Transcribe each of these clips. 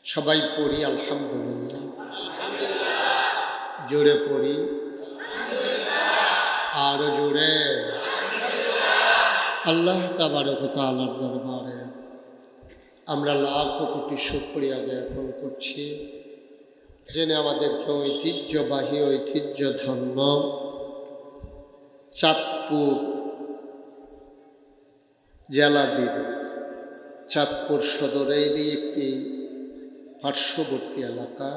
সবাই পড়ি আলহামদুলিল্লাহ। জোরে পড়ি, আরো জোরে। আল্লাহ তাবারক ওয়া তাআলার দরবারে আমরা লাখ কোটি শুকরিয়া জ্ঞাপন করছি, যিনি আমাদেরকে ঐতিহ্যবাহী ঐতিহ্যধন্য চাঁদপুর জেলাধীন চাঁদপুর সদরেরই একটি পার্শ্ববর্তী এলাকা,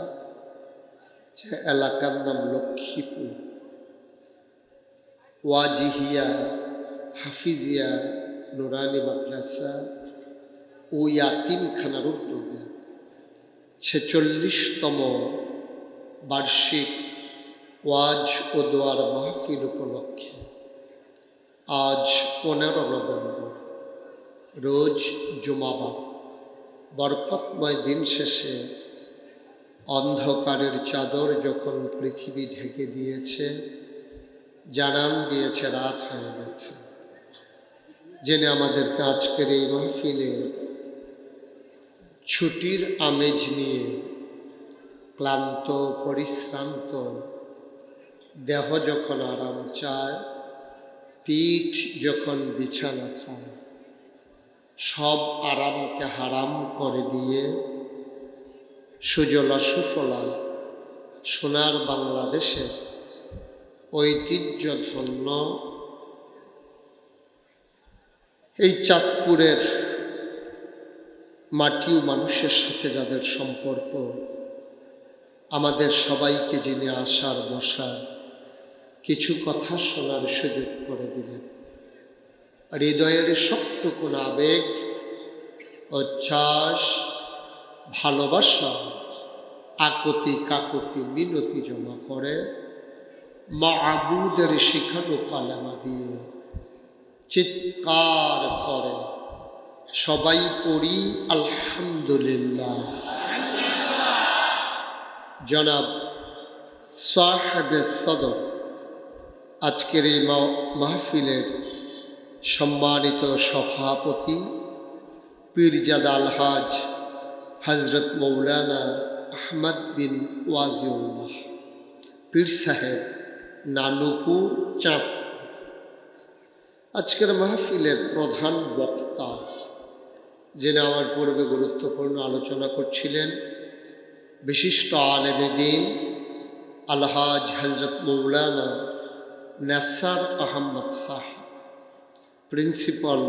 যে এলাকার নাম লক্ষ্মীপুর, ওয়াজিহিয়া হাফিজিয়া নুরানি মাদ্রাসা ও ইয়াতিমখানার উদ্যোগে 46তম বার্ষিক ওয়াজ ও দোয়ার মাহফিল উপলক্ষে আজ 15 নভেম্বর রোজ জুমাবার বরকতময় দিন শেষে অন্ধকারের চাদর যখন পৃথিবী ঢেকে দিয়েছে, জানান দিয়েছে রাত হয়ে গেছে, জেনে আমাদেরকে আজকের এই মাহফিলে ছুটির আমেজ নিয়ে ক্লান্ত পরিশ্রান্ত দেহ যখন আরাম চায়, পিঠ যখন বিছানা চায়, সব আরামকে হারাম করে দিয়ে সুজলা সুফলা সোনার বাংলাদেশের ঐতিহ্যধন্য এই চাঁদপুরের মাটি ও মানুষের সাথে যাদের সম্পর্ক, আমাদের সবাইকে যিনি আসার বসার কিছু কথা শোনার সুযোগ করে দিলেন। হৃদয়ের সবটুকুন আবেগ, উচ্ছ্বাস, ভালোবাসা, আকুতি কাকুতি মিনতি জমা করে মাবুদের শিখানো কালেমা দিয়ে চিৎকার করে সবাই পড়ি আলহামদুলিল্লাহ। জনাব সাহেবে সদর আজকের এই মাহফিলের সম্মানিত সভাপতি পীরজাদা আলহাজ হজরত মৌলানা আহমদ বিন ওয়াজিউল্লাহ পীর সাহেব, নানুপুর, চাঁদপুর। আজকের মাহফিলের প্রধান বক্তা, যিনি আমার পূর্বে গুরুত্বপূর্ণ আলোচনা করছিলেন, বিশিষ্ট আলেমে দ্বীন আলহাজ হজরত মৌলানা নাসার আহমদ সাহেব, প্রিন্সিপাল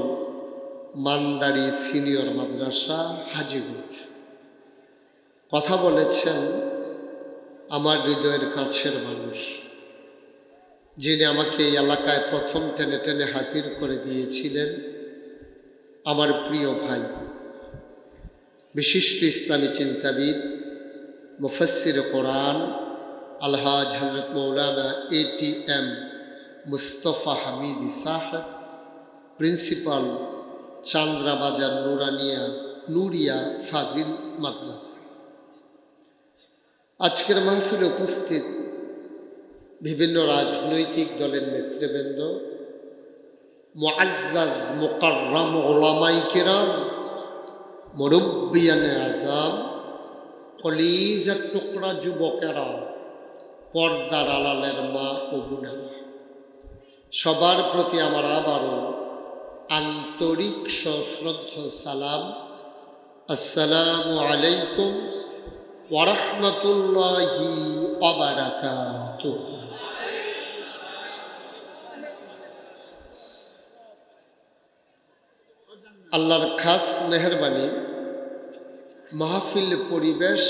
মান্দারি সিনিয়র মাদ্রাসা হাজীগঞ্জ। কথা বলেছেন আমার হৃদয়ের কাছের মানুষ, যিনি আমাকে এই এলাকায় প্রথম টেনে টেনে হাজির করে দিয়েছিলেন, আমার প্রিয় ভাই, বিশিষ্ট ইসলামী চিন্তাবিদ, মুফাসসির কোরআন আলহাজ হজরত মৌলানা ATM মুস্তফা হামিদি সাহেব, প্রিন্সিপাল চান্দ্রাবাজার নুরিয়া ফাজিল মাদ্রাসা। আজকের মাহফিলে উপস্থিত বিভিন্ন রাজনৈতিক দলের নেতৃবৃন্দ, মুআজ্জাজ মুকাররম উলামায়ে কিরাম, মুরব্বিয়ানে আযাম, কলিজার টুকরা যুবকেরা, পর্দার আড়ালের মা ও বোনেরা, সবার প্রতি আমার আবারও আন্তরিক সশ্রদ্ধ সালাম। আসসালামু আলাইকুম ওয়া রাহমাতুল্লাহি ওয়া বারাকাতুহু। আল্লাহর খাস মেহেরবানি, মাহফিল পরিবেশ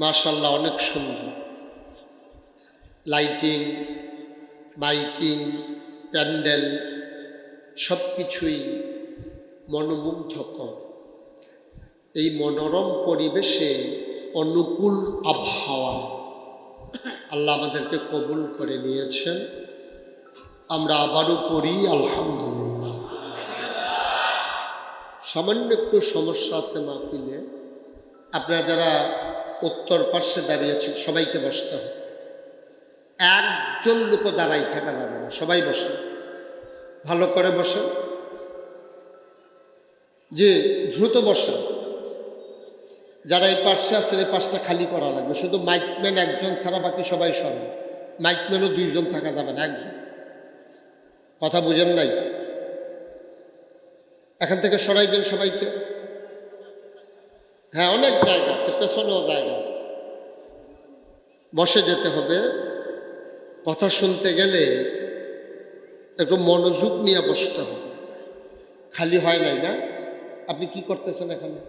মাশাআল্লাহ অনেক সুন্দর। লাইটিং, মাইকিং, প্যান্ডেল সব কিছুই মনোমুগ্ধকর। এই মনোরম পরিবেশে, অনুকূল আবহাওয়ায় আল্লাহ আমাদেরকে কবুল করে নিয়েছেন। আমরা আবারও পড়ি আলহামদুলিল্লাহ। সামান্য একটু সমস্যা আছে মাহফিলে। আপনারা যারা উত্তর পার্শ্বে দাঁড়িয়েছেন সবাইকে বসতে হবে, একজন লোক দাঁড়াই থাকা যাবে না, সবাই বসে, ভালো করে বসেন, যে দ্রুত বসেন। যারা এই পাশে আছেন এই পাশটা খালি করা লাগবে, শুধু মাইকম্যান একজন ছাড়া বাকি সবাই সরেন। মাইকম্যানও 2 জন থাকা যাবে না, একজন। কথা বুঝেন নাই? এখান থেকে সরাই দেন সবাইকে। হ্যাঁ, অনেক জায়গা আছে, পেছনেও জায়গা আছে, বসে যেতে হবে। কথা শুনতে গেলে একটু মনোযোগ নিয়ে বসতে হবে, খালি হয় নাই না। আপনি কি করতেছেন এখানে?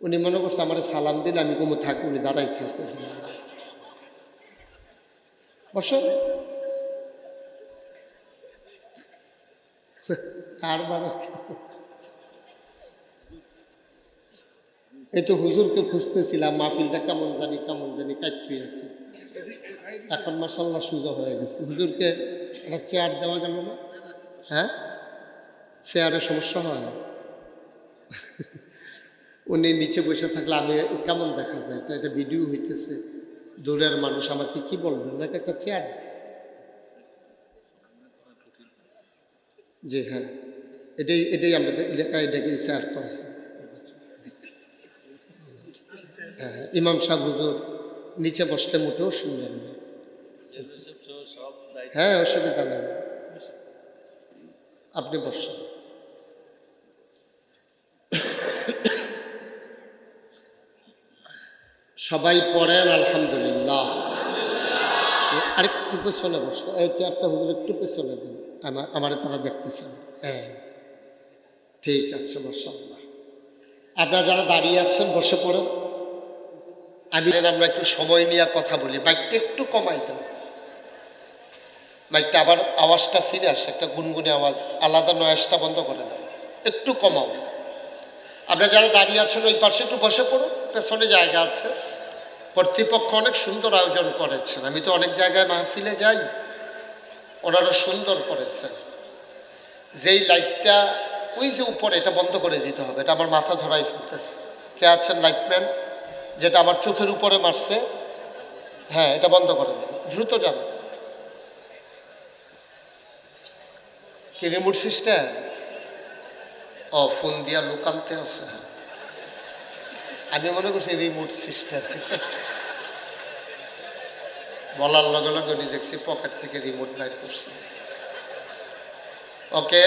উনি মনে করছে আমার সালাম দিলে আমি কোনো থাক, উনি দাঁড়াই থাকবে। বসেন। কারবার এই তো হুজুরকে খুঁজতেছিলাম, মাহফিলটা কেমন জানি কাটতে আছে। এখন মাশাআল্লাহ সুযোগ হয়ে গেছে। হুজুরকে একটা চেয়ার দেওয়া গেল না? হ্যাঁ, চেয়ারে সমস্যা হয়। উনি নিচে বসে থাকলে আমি কেমন দেখা যায়, এটা ভিডিও হইতেছে, দূরের মানুষ আমাকে কি বলবেন, নাকি একটা চেয়ার। জি হ্যাঁ, এটাই আমরা এটাকে চেয়ার পাই। হ্যাঁ, ইমাম সাহেব হুজুর নিচে বসতে মোটেও সুন্দর না। হ্যাঁ, অসুবিধা নেই, আপনি বসেন। সবাই পড়েন আলহামদুলিল্লাহ। আরেকটু পেছনে বসে, এই চেয়ারটা হুজুর একটু পেছনে দিন, আমারে তারা দেখতেছেন। হ্যাঁ, ঠিক আছে, মাশাআল্লাহ। আপনারা যারা দাঁড়িয়ে আছেন বসে পড়েন। আমরা একটু সময় নিয়ে কথা বলি। মাইকটা একটু কমাই দাও, মাইকটা আবার আওয়াজটা ফিরে আসে, একটা গুনগুনে আওয়াজ, আলাদা নয়েজটা বন্ধ করে দাও, একটু কমাও। আপনারা যারা দাঁড়িয়ে আছেন ওই পাশে একটু বসে পড়ুন, পেছনে জায়গা আছে। কর্তৃপক্ষ অনেক সুন্দর আয়োজন করেছেন, আমি তো অনেক জায়গায় মাহফিলে যাই, ওনারা সুন্দর করেছেন। যেই লাইটটা ওই যে উপরে, এটা বন্ধ করে দিতে হবে, এটা আমার মাথা ধরাই ফেলতেছে। কে আছেন লাইটম্যান? যেটা আমার চোখের উপরে মারছে, হ্যাঁ এটা বন্ধ করে দিন, দ্রুত যান। কি রিমোট সিস্টেম? ও, ফোন দিয়া লুকানতে আছে, আমি মনে করছি রিমোট সিস্টেম। বলার লগে লগে উনি দেখছি পকেট থেকে রিমোট বাইর করছি। ওকে,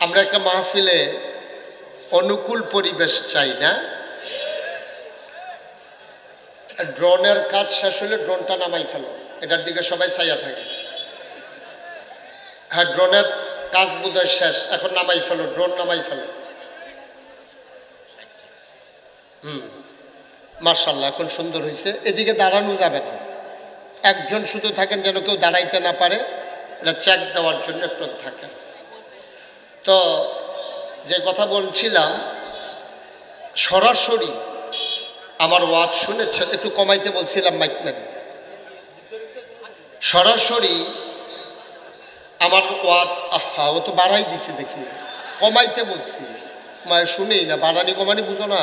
আমরা একটা মাহফিলে অনুকূল পরিবেশ চাই না? ড্রোনের কাজ শেষ হলে ড্রোনটা নামাই ফেলো, এটার দিকে সবাই চাইয়া থাকে। হ্যাঁ, ড্রোনের কাজ বোধহয় শেষ, এখন নামাই ফেলো, ড্রোন নামাই ফেলো। মাশাআল্লাহ, এখন সুন্দর হয়েছে। এদিকে দাঁড়ানো যাবে না, একজন শুধু থাকেন, যেন কেউ দাঁড়াইতে না পারে, এটা চেক দেওয়ার জন্য একটু থাকেন। তো যে কথা বলছিলাম, সরাসরি আমার ওয়াজ শুনেছেন, একটু কমাইতে বলছিলাম মাইকম্যান। সরাসরি আমার ওয়াজ, আহা ও তো বাড়াই দিছি, দেখি কমাইতে বলছি, মায়ের শুনেই না, বাড়ানি কমানি বুঝো না।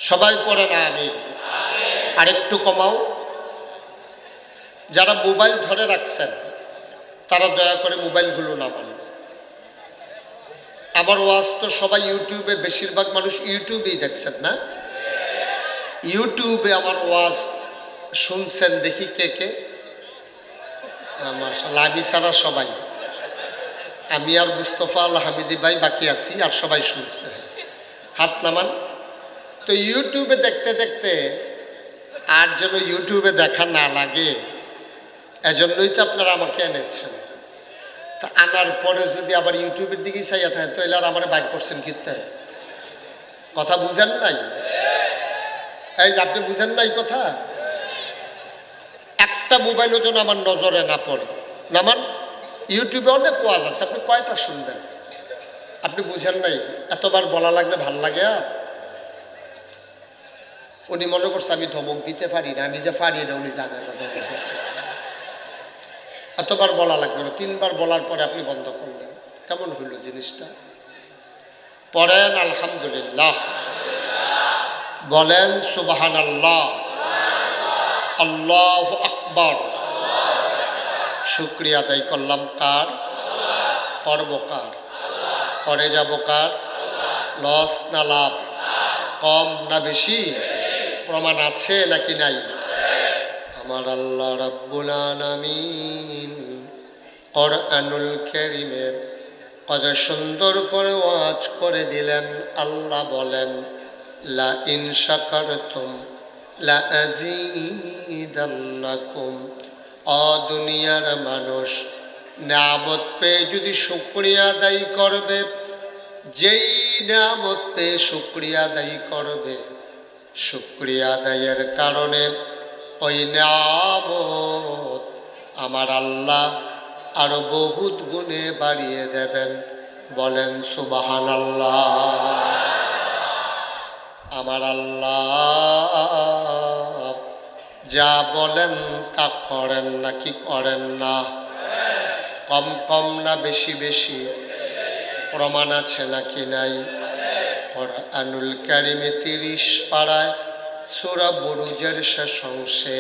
সবাই পড়ে না, আমি আরেকটু কমাও। যারা মোবাইল ধরে রাখছেন তারা দয়া করে মোবাইলগুলো নামান। আমার ওয়াজ তো সবাই ইউটিউবে, বেশিরভাগ মানুষ ইউটিউবেই দেখছেন না? ইউটিউবে আমার ওয়াজ শুনছেন দেখি কে কে? মাশাআল্লাহ, আমি ছাড়া সবাই, আমি আর মুস্তফা আল হামিদি ভাই বাকি আছি, আর সবাই শুনছে, হাত নামান। তো ইউটিউবে দেখতে দেখতে আর যেন ইউটিউবে দেখা না লাগে, এজন্যই তো আপনারা আমাকে এনেছেন। তা আনার পরে যদি আবার ইউটিউবের দিকেই চাইয়া থাকে, তো এলার আমার বাইর করছেন কীর্তে? কথা বুঝেন নাই? এই যে আপনি বুঝেন নাই কথা, একটা মোবাইলও যেন আমার নজরে না পড়ে। নামান, ইউটিউবে অনেক ওয়াজ আছে, আপনি কয়টা শুনবেন? আপনি বুঝেন নাই, এতবার বলা লাগলে ভাল লাগে। আর উনি মনে করছে আমি ধমক দিতে পারি না, আমি যে পারি না উনি জানেন না। এতবার বলা লাগবে না, 3 বার বলার পরে আপনি বন্ধ করলেন, কেমন হইল জিনিসটা? পড়েন আলহামদুলিল্লাহ, বলেন সুবহানাল্লাহ, আল্লাহু আকবার। শুকরিয়া আদায় করলাম কার? করব কার? করে যাব কার? লস না লাভ? কম না বেশি? প্রমাণ আছে নাকি নাই? আমার আল্লাহ রাব্বুল আলামিন কোরআনুল কারীমের কত সুন্দর করে ওয়াজ করে দিলেন। আল্লাহ বলেন, লা ইন শাকারতুম লা আযীদান্নাকুম। ও দুনিয়ার মানুষ, নিয়ামত পেয়ে যদি শুকরিয়া আদায় করবে, যেই নিয়ামত পেয়ে শুকরিয়া আদায় করবে, শুকরিয়া আদায়ের কারণে ওই নিয়ামত আমার আল্লাহ আরো বহুত গুণে বাড়িয়ে দেবেন। বলেন সুবহানাল্লাহ। আমার আল্লাহ যা বলেন তা করেন নাকি করেন না? কম কম না বেশি বেশি? প্রমাণ আছে নাকি নাই? কোরআনুল কারীমে 30 পারায় সূরা বুরুজের শেষ অংশে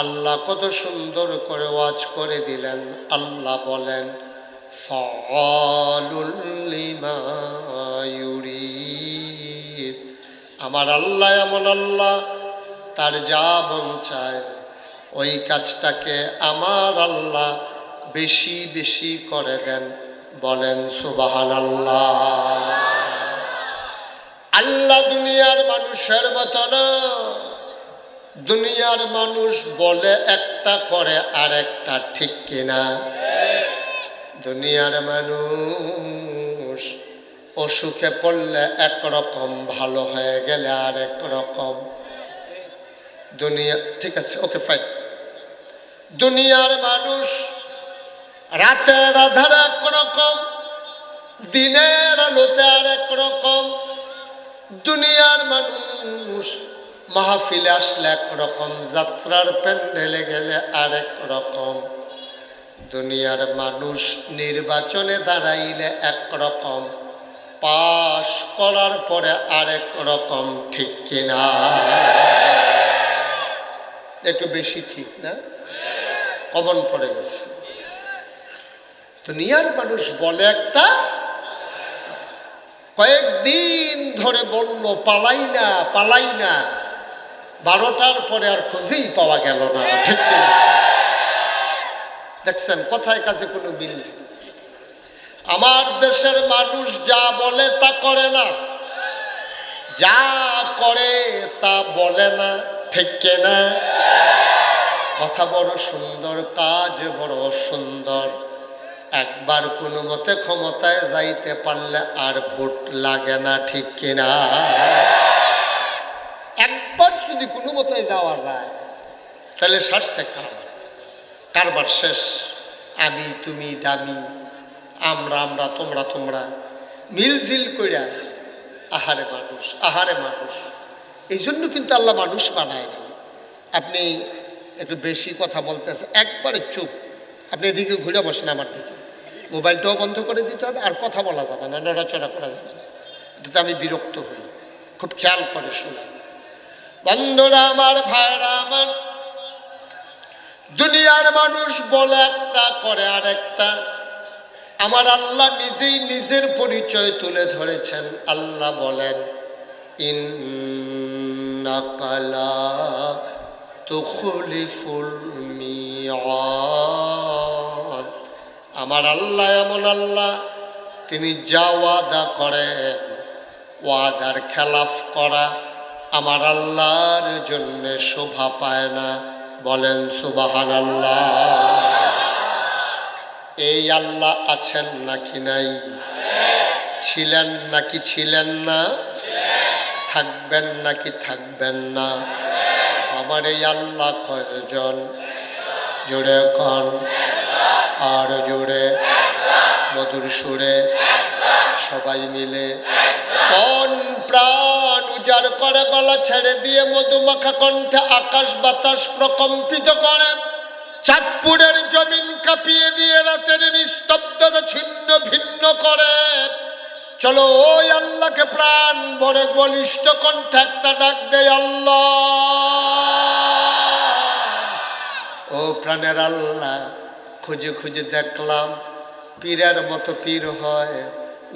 আল্লাহ কত সুন্দর করে ওয়াজ করে দিলেন। আল্লাহ বলেন, ফাআলুল লিমা ইউরিদ। আমার আল্লাহ এমন আল্লাহ, তার যা মন চায় ওই কাজটাকে আমার আল্লাহ বেশি বেশি করে দেন। বলেন সুবহানাল্লাহ। আল্লাহ দুনিয়ার মানুষের মতো না। দুনিয়ার মানুষ বলে একটা করে আরেকটা, ঠিক কিনা? দুনিয়ার মানুষ অসুখে পড়লে একরকম, ভালো হয়ে গেলে আরেক রকম। দুনিয়া, ঠিক আছে, ওকে ফাইন। দুনিয়ার মানুষ রাতের আধারে একরকম, দিনের আলোতে আরেক রকম। দুনিয়ার মানুষ মাহফিলে আসলে একরকম, যাত্রার প্যান্ডেলে গেলে আরেক রকম। দুনিয়ার মানুষ নির্বাচনে দাঁড়াইলে একরকম, পাশ করার পরে আরেক রকম, ঠিক কিনা? একটু বেশি ঠিক না? কমন পড়ে গেছে। দুনিয়ার মানুষ বলে একটা, কয়েকদিন ধরে বলল পালাই না পালাই না, 12টার পরে আর খুঁজেই পাওয়া গেল না, ঠিক কিনা? দেখছেন কথায় কাছে কোনো মিল নেই। আমার দেশের মানুষ যা বলে তা করে না, যা করে তা বলে না, ঠিক কিনা? কথা বড় সুন্দর, কাজ বড় সুন্দর। একবার কোনো মতে ক্ষমতায় যাইতে পারলে আর ভোট লাগে না, ঠিক কিনা? একবার যদি কোনো মতে যাওয়া যায় তাহলে সারছে কারবার শেষ। আমি তুমি দামি, আমরা আমরা তোমরা তোমরা, মিলঝিল কইরা। আহারে মানুষ, আহারে মানুষ। এই জন্য কিন্তু আল্লাহ মানুষ বানায় না। আপনি একটু বেশি কথা বলতেছে, একবারে চুপ। আপনি এদিকে ঘুরে বসেন আমার দিকে, মোবাইলটাও বন্ধ করে দিতে হবে, আর কথা বলা যাবে না, নড়াচড়া করা যাবে না। এটাতে আমি বিরক্ত হই। খুব খেয়াল করে শুনেন বন্ধুরা আমার, ভাইরা আমার। দুনিয়ার মানুষ বলে একটা করে আরেকটা। আমার আল্লাহ নিজেই নিজের পরিচয় তুলে ধরেছেন। আল্লাহ বলেন, ইন্নাকা লা তুখলিফুল মিআদ। আমার আল্লাহ এমন আল্লাহ, তিনি যা ওয়াদা করেন, ওয়াদার খেলাফ করা আমার আল্লাহর জন্য শোভা পায় না। বলেন সুবহানাল্লাহ। এই আল্লাহ আছেন নাকি নাই? ছিলেন নাকি ছিলেন না? থাকবেন নাকি থাকবেন না? আমার এই আল্লাহ কয়জন? জোরে কন, আর জোরে, মধুর সুরে, সবাই মিলে। কোন প্রাণ উজাড় করে গলা ছেড়ে দিয়ে মধুমাখা কণ্ঠে আকাশ বাতাস প্রকম্পিত করে, চাঁদপুরের জমিন কাঁপিয়ে দিয়ে রাতের নিস্তব্ধতা ছিন্ন ভিন্ন করে। চলো ওই আল্লাহকে প্রাণ ভরে বলিষ্ঠ কণ্ঠে একটা ডাক দেয়, আল্লাহ। ও প্রাণের আল্লাহ, খুঁজে খুঁজে দেখলাম পীরের মতো পীর হয়,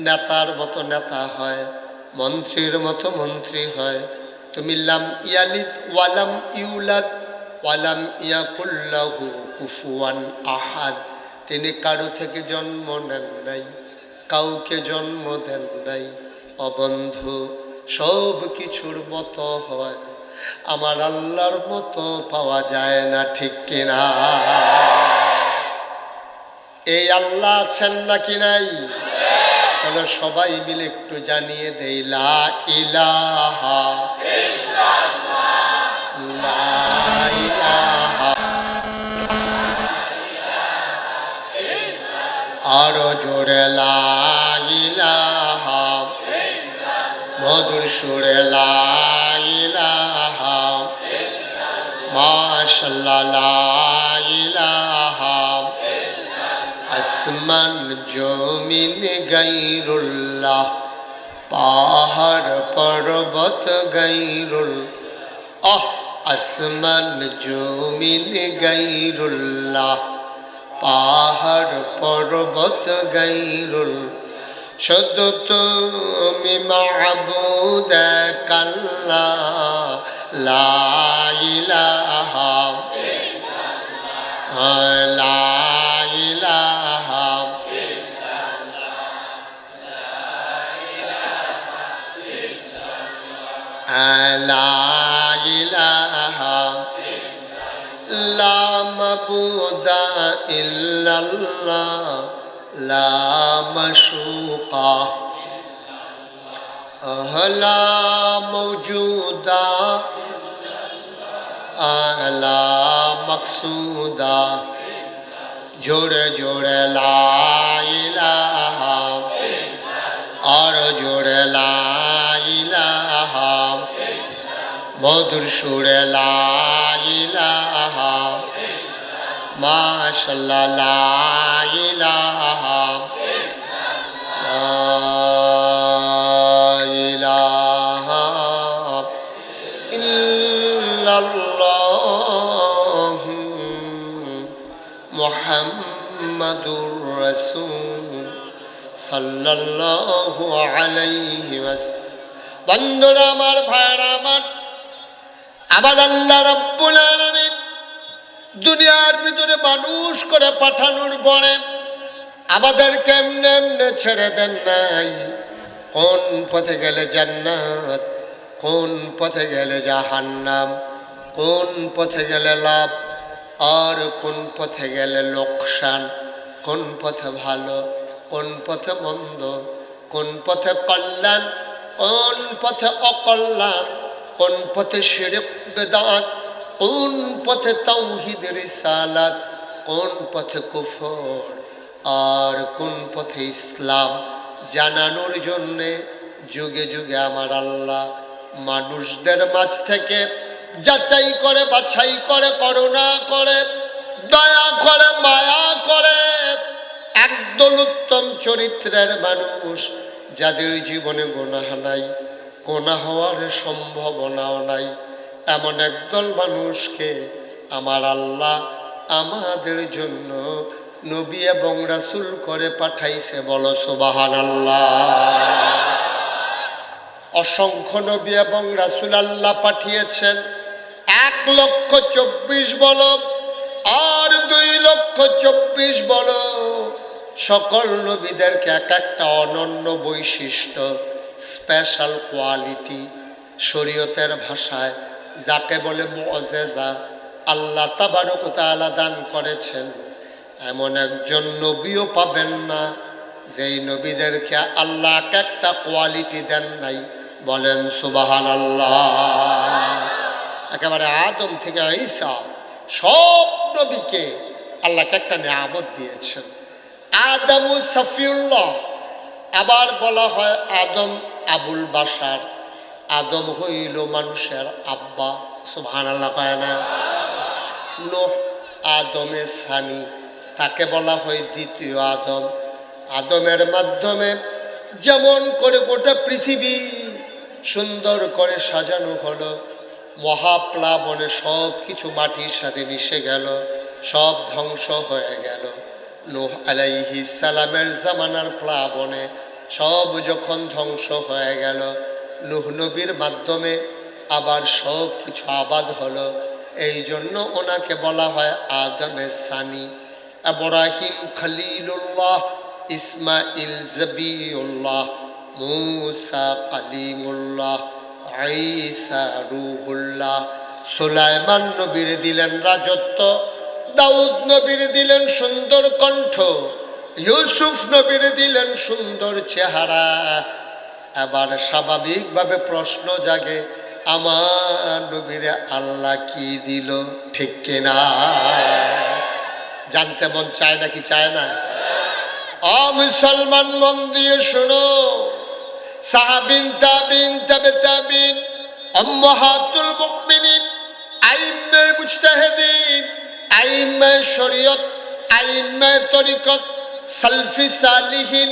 নেতার মতো নেতা হয়, মন্ত্রীর মতো মন্ত্রী হয়। তুমি লাম ইয়ালিদ ওয়ালাম ইউলাদ ওয়ালাম ইয়াকুল লাহু কুফুয়ান আহাদ, তিনি কারো থেকে জন্ম নেন নাই, কাউকে জন্ম দেন নাই। অবন্ধু, সব কিছুর মতো হয়, আমার আল্লাহর মতো পাওয়া যায় না, ঠিক কিনা? এই আল্লাহ আছেন নাকি নাই? চলো সবাই মিলে একটু জানিয়ে দেই, লা ইলাহা ইল্লাল্লাহ, লা ইলাহা, আরো জোরে লা ইলাহা, মধুর সুরে লা ইলাহা, মাশাআল্লাহ লা ইলাহা, আসমান জমিন গায়রুল্লাহ, পাহাড় পর্বত গায়রুল, আসমান জমিন গায়রুল্লাহ, পাহাড় পর্বত গায়রুল, শুধু তুমি মাবুদ আল্লাহ, লা ইলাহা লা ইলাহা লা ইলাহা লা মাবুদা ইল্লাল্লাহ, লা মাশুকা লা মওজুদা লা মকসুদা, জোরে জোরে লা ইলাহা, আর জোরে লা ইলাহা, মধুর সুরে লা ইলাহা, মাশাআল্লাহ লা ইলাহা ইলাহা ইল্লাল্লাহ মুহাম্মাদুর রাসূল সাল্লাল্লাহু আলাইহি ওয়াসাল্লাম। বন্ধুরা আমার, ভাইরা আমার, আমার আল্লাহ রাব্বুল আলামিন দুনিয়ার ভিতরে মানুষ করে পাঠানোর পরে আমাদের কেমনে এমনে ছেড়ে দেন নাই। কোন পথে গেলে জান্নাত, কোন পথে গেলে জাহান্নাম, কোন পথে গেলে লাভ আর কোন পথে গেলে লোকসান, কোন পথে ভালো, কোন পথে মন্দ, কোন পথে কল্যাণ, কোন পথে অকল্যাণ, কোন পথে শিরক বিদআত, কোন পথে তাওহীদ রিসালাত, কোন পথে কুফর আর কোন পথে ইসলাম জানানোর জন্যে যুগে যুগে আমার আল্লাহ মানুষদের মাঝ থেকে যাচাই করে, বাছাই করে, করুণা করে, দয়া করে, মায়া করে একদল উত্তম চরিত্রের মানুষ, যাদের জীবনে গুনাহ নাই, গুনাহ হওয়ার সম্ভাবনাও নাই, এমন একদল মানুষকে আমার আল্লাহ আমাদের জন্য নবী এবং রাসূল করে পাঠাইছে। বলো সুবহানাল্লাহ। অসংখ্য নবী এবং রাসূল আল্লাহ পাঠিয়েছেন, 1,24,000 বলো আর 2,24,000 বলো, সকল নবীদেরকে এক একটা অনন্য বৈশিষ্ট্য, স্পেশাল কোয়ালিটি, শরীয়তের ভাষায় যাকে বলে মুআজিজা, আল্লাহ তাবারক ওয়া তাআলা দান করেছেন। এমন একজন নবীও পাবেন না যেই নবীদেরকে আল্লাহ এক একটা কোয়ালিটি দেন নাই। বলেন সুবহানাল্লাহ। একেবারে আদম থেকে ঈসা সব নবীকে আল্লাহ একটা নিয়ামত দিয়েছেন। আদমু সফিউল্লাহ, আবার বলা হয় আদম আবুল বাশার, আদম হইল মানুষের আব্বা। সুবহানাল্লাহ কয় না? নূহ আদমে সানি, তাকে বলা হয় দ্বিতীয় আদম। আদমের মাধ্যমে যেমন করে গোটা পৃথিবী সুন্দর করে সাজানো হলো, মহাপ্লাবনে সব কিছু মাটির সাথে মিশে গেল, সব ধ্বংস হয়ে গেল। নূহ আলাইহিস সালামের জামানার প্লাবনে সব যখন ধ্বংস হয়ে গেল, নূহ নবীর মাধ্যমে আবার সব কিছু আবাদ হলো। এই জন্য ওনাকে বলা হয় আদমের সানি। ইব্রাহিম খলিলুল্লাহ, ইসমাইল জবিউল্লাহ, মূসা কালিমুল্লাহ, ঈসা রূহুল্লাহ। সুলাইমান নবীর দিলেন রাজত্ব, দাউদ নবীর দিলেন সুন্দর কণ্ঠ, ইউসুফ নবীর দিলেন সুন্দর চেহারা। এবার স্বাভাবিকভাবে প্রশ্ন জাগে, আমার নবীরে আল্লাহ কি দিল? ঠিক কিনা? জানতে মন চায় নাকি চায় না? মুসলমান মন দিয়ে শোনো, সাহাবিন তাবিন তাবে তাবিন, উম্মাহাতুল মুমিনিন, আইম্মে মুজতাহিদিন, আইম্মে শরীয়ত, আইম্মে তরিকত, সালফি সালিহিন,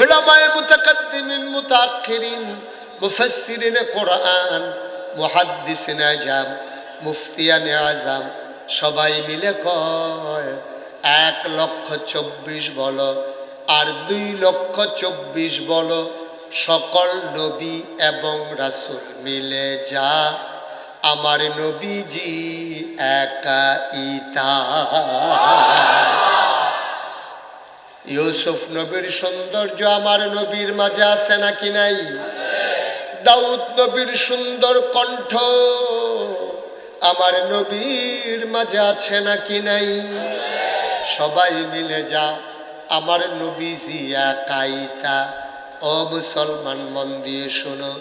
উলামায়ে মুতাকাদ্দিমিন মুতাআখিরিন, মুফাসসিরিনে কোরআন, মুহাদ্দিসিনে আজম, মুফতিয়ানে আজম, সবাই মিলে কয় 1,24,000 বলো আর 2,24,000 বলো, সকল নবী এবং রাসূল মিলে যা আমার নবীজি একাইতা। ইউসুফ নবীর সৌন্দর্য আমার নবীর মাঝে আছে নাকি নাই? দাউদ নবীর সুন্দর কণ্ঠ আমার নবীর মাঝে আছে নাকি নাই? সবাই মিলে যা আমার নবীজি একাইতা। ও মুসলমান মন দিয়ে শোনো,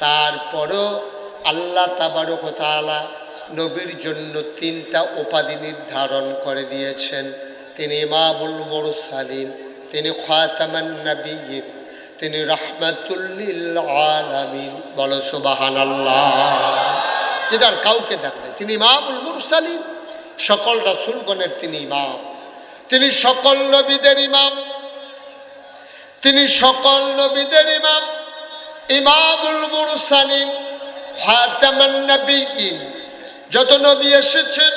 তারপরও আল্লাহ তাবারক ওয়া তাআলা নবীর জন্য 3টা উপাধি নির্ধারণ করে দিয়েছেন। তিনি ইমামুল মুরসালিন, তিনি খাতামান নবিয়্যিন, তিনি রাহমাতুল লিল আলামিন। বলো সুবহানাল্লাহ। যেটার কাউকে দেন নাই, তিনি ইমামুল মুরসালিন, সকল রাসূলগণের তিনি ইমাম, তিনি সকল নবীদের ইমাম, তিনি সকল নবীদের ইমাম, ইমামুল মুরসালিন, খাতামান নবিয়্যিন। যত নবী এসেছেন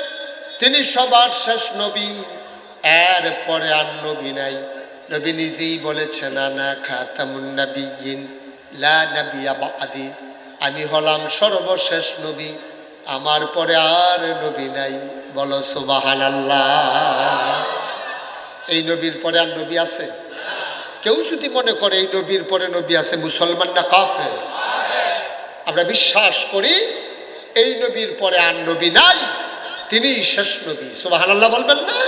তিনি সবার শেষ নবী, এর পরে আর নবী নাই। নবী নিজেই বলেছেন, আনা খাতামুন নবিয়্যিন লা নবিয়্যা বা'দি, আমি হলাম সর্বশেষ নবী, আমার পরে আর নবী নাই। বলো সুবহানাল্লাহ। এই নবীর পরে আর নবী আছে? কেউ যদি মনে করে এই নবীর পরে নবী আছে, মুসলমান না কাফের? আমরা বিশ্বাস করি এই নবীর পরে আর নবী নাই, তিনি শেষ নবী। সুবহানাল্লাহ বলবেন না?